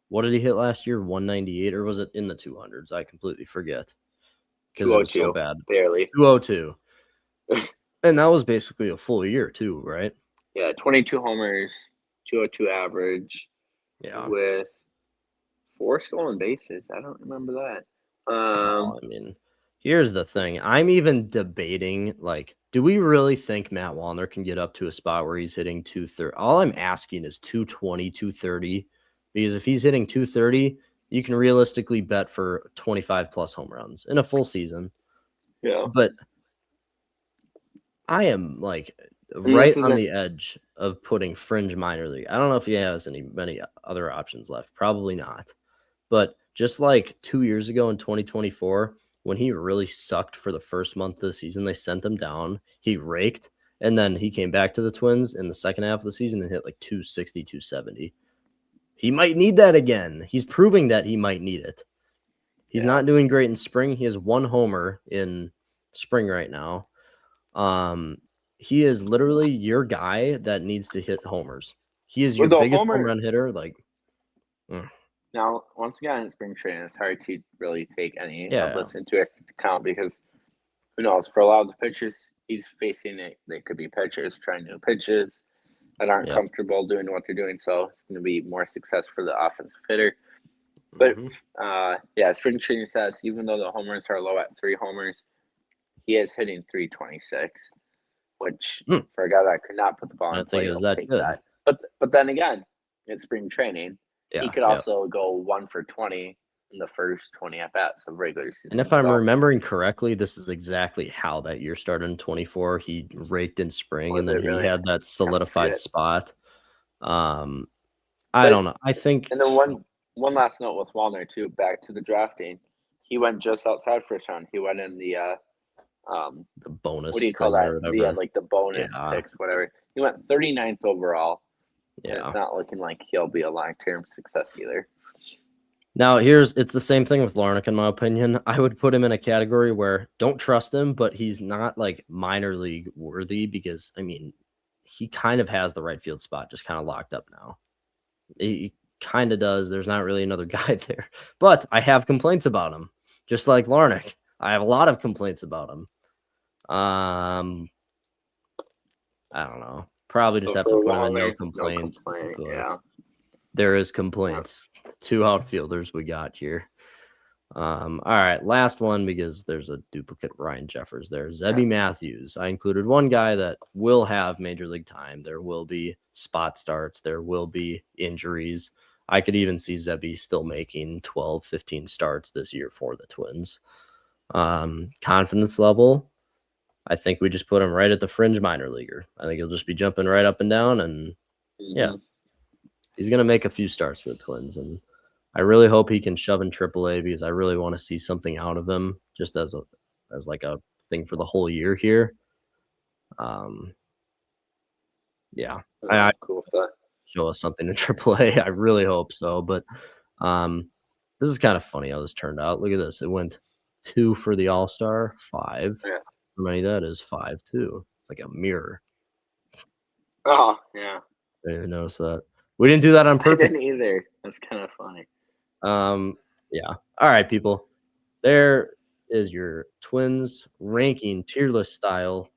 What did he hit last year? 198, or was it in the 200s? I completely forget because it was so bad. Barely 202, and that was basically a full year too, right? Yeah, 22 homers, 202 average. Yeah, with 4 stolen bases. I don't remember that. I mean, here's the thing. I'm even debating, like, do we really think Matt Wallner can get up to a spot where he's hitting 230? All I'm asking is 220, 230, because if he's hitting 230, you can realistically bet for 25 plus home runs in a full season. Yeah. But I am like right on the edge of putting fringe minor league. I don't know if he has many other options left. Probably not. But just like 2 years ago in 2024, when he really sucked for the first month of the season, they sent him down. He raked, and then he came back to the Twins in the second half of the season and hit like 260, 270. He might need that again. He's proving that he might need it. He's not doing great in spring. He has 1 homer in spring right now. He is literally your guy that needs to hit homers. He is your biggest home run hitter. Like, now, once again, in spring training, it's hard to really take any of this into account because who knows? For a lot of the pitchers he's facing, they could be pitchers trying new pitches that aren't comfortable doing what they're doing. So it's going to be more success for the offensive hitter. But spring training says even though the homers are low at 3 homers, he is hitting 326, which for a guy that could not put the ball in play, is that good? That. But then again, it's spring training. He could also go 1 for 20 in the first 20 at bats of regular season. And if I'm remembering correctly, this is exactly how that year started in 24. He raked in spring, and then he had that solidified spot. I don't know. I think. And then one last note with Wallner too. Back to the drafting, he went just outside first round. He went in the bonus. What do you call that? Yeah, like the bonus picks, whatever. He went 39th overall. Yeah, it's not looking like he'll be a long-term success either. Now, it's the same thing with Larnach, in my opinion. I would put him in a category where don't trust him, but he's not like minor league worthy because, I mean, he kind of has the right field spot just kind of locked up now. He kind of does. There's not really another guy there, but I have complaints about him, just like Larnach. I have a lot of complaints about him. I don't know. Probably just have to put him in no complaint. Yeah. There is complaints. 2 outfielders we got here. All right, last one because there's a duplicate Ryan Jeffers there. Zebby Matthews. I included one guy that will have major league time. There will be spot starts. There will be injuries. I could even see Zebby still making 12, 15 starts this year for the Twins. Confidence level, I think we just put him right at the fringe minor leaguer. I think he'll just be jumping right up and down, and yeah, he's going to make a few starts for the Twins, and I really hope he can shove in AAA because I really want to see something out of him just as like a thing for the whole year here. Yeah, I cool with that. Show us something in AAA. I really hope so, but this is kind of funny how this turned out. Look at this. It went 2 for the All-Star, 5. Yeah. How many that is? 5 too. It's like a mirror. Oh, yeah. I didn't even notice that. We didn't do that on purpose. I didn't either. That's kind of funny. Yeah. All right, people. There is your Twins ranking tier list style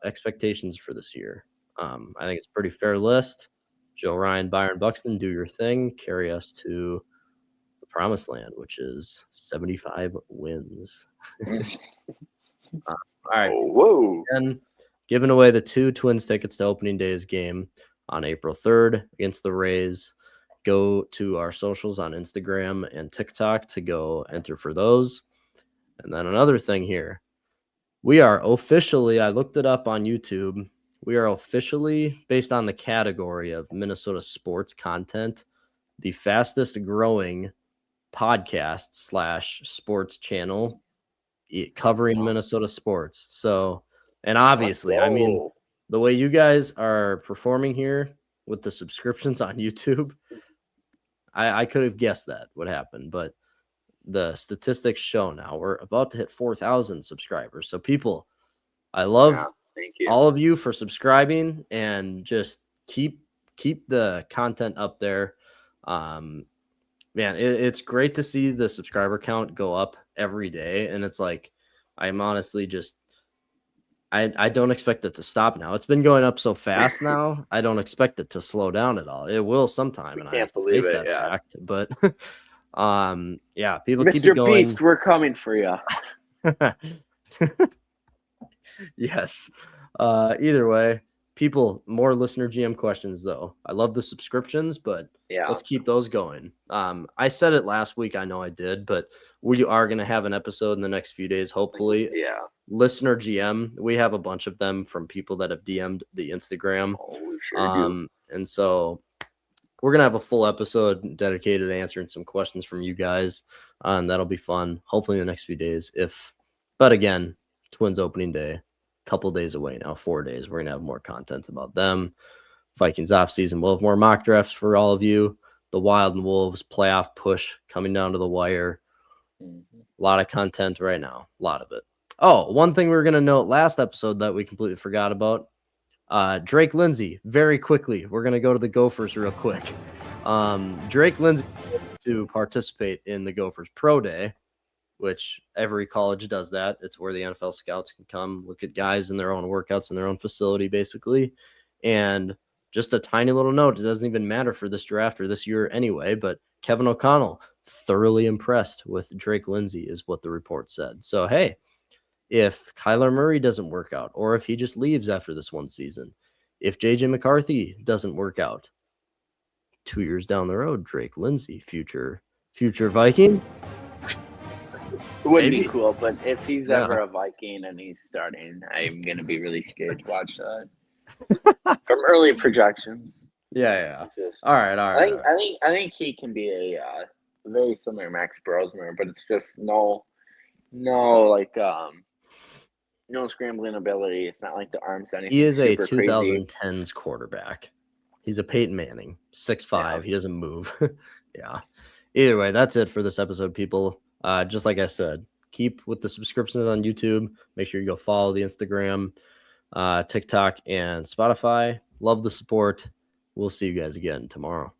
expectations for this year. I think it's a pretty fair list. Joe Ryan, Byron Buxton, do your thing. Carry us to the promised land, which is 75 wins. All right. Whoa. And giving away the 2 Twins tickets to opening day's game on April 3rd against the Rays. Go to our socials on Instagram and TikTok to go enter for those. And then another thing here. We are officially, I looked it up on YouTube. We are officially, based on the category of Minnesota sports content, the fastest growing podcast / sports channel covering Minnesota sports. So, and obviously, I mean, the way you guys are performing here with the subscriptions on YouTube, I could have guessed that would happen, but the statistics show now we're about to hit 4,000 subscribers. So people, I love thank you. all of you for subscribing and just keep the content up there. Man, it's great to see the subscriber count go up every day. And it's like, I'm honestly just, I don't expect it to stop now. It's been going up so fast now. I don't expect it to slow down at all. It will sometime, and I have to face that fact. But yeah, people keep it going. Mr. Beast, we're coming for you. Yes. Either way, people, more listener GM questions though. I love the subscriptions, but yeah, let's keep those going. I said it last week. I know I did, but we are going to have an episode in the next few days, hopefully. Yeah. Listener GM. We have a bunch of them from people that have DM'd the Instagram. Oh, we sure do. And so we're going to have a full episode dedicated to answering some questions from you guys. And that'll be fun. Hopefully in the next few days. But again, Twins opening day, couple days away now, 4 days. We're going to have more content about them. Vikings off season. We'll have more mock drafts for all of you. The Wild and Wolves playoff push coming down to the wire. A lot of content right now. A lot of it. Oh, one thing we were going to note last episode that we completely forgot about. Drake Lindsay, very quickly. We're going to go to the Gophers real quick. Drake Lindsay to participate in the Gophers Pro Day, which every college does that. It's where the NFL scouts can come look at guys in their own workouts in their own facility, basically. And just a tiny little note, it doesn't even matter for this draft or this year anyway, but Kevin O'Connell, thoroughly impressed with Drake Lindsay is what the report said. So, hey, if Kyler Murray doesn't work out, or if he just leaves after this one season, if J.J. McCarthy doesn't work out, 2 years down the road, Drake Lindsay, future Viking. It would be cool, but if he's ever a Viking and he's starting, I'm going to be really scared to watch that. From early projections. Yeah. All right. I think he can be a very similar Max Brosmer, but it's just no scrambling ability. It's not like the arms anything. He is a super 2010s crazy. quarterback. He's a Peyton Manning, 6'5". Yeah. He doesn't move. Yeah. Either way, that's it for this episode, people. Just like I said, keep with the subscriptions on YouTube. Make sure you go follow the Instagram, TikTok, and Spotify. Love the support. We'll see you guys again tomorrow.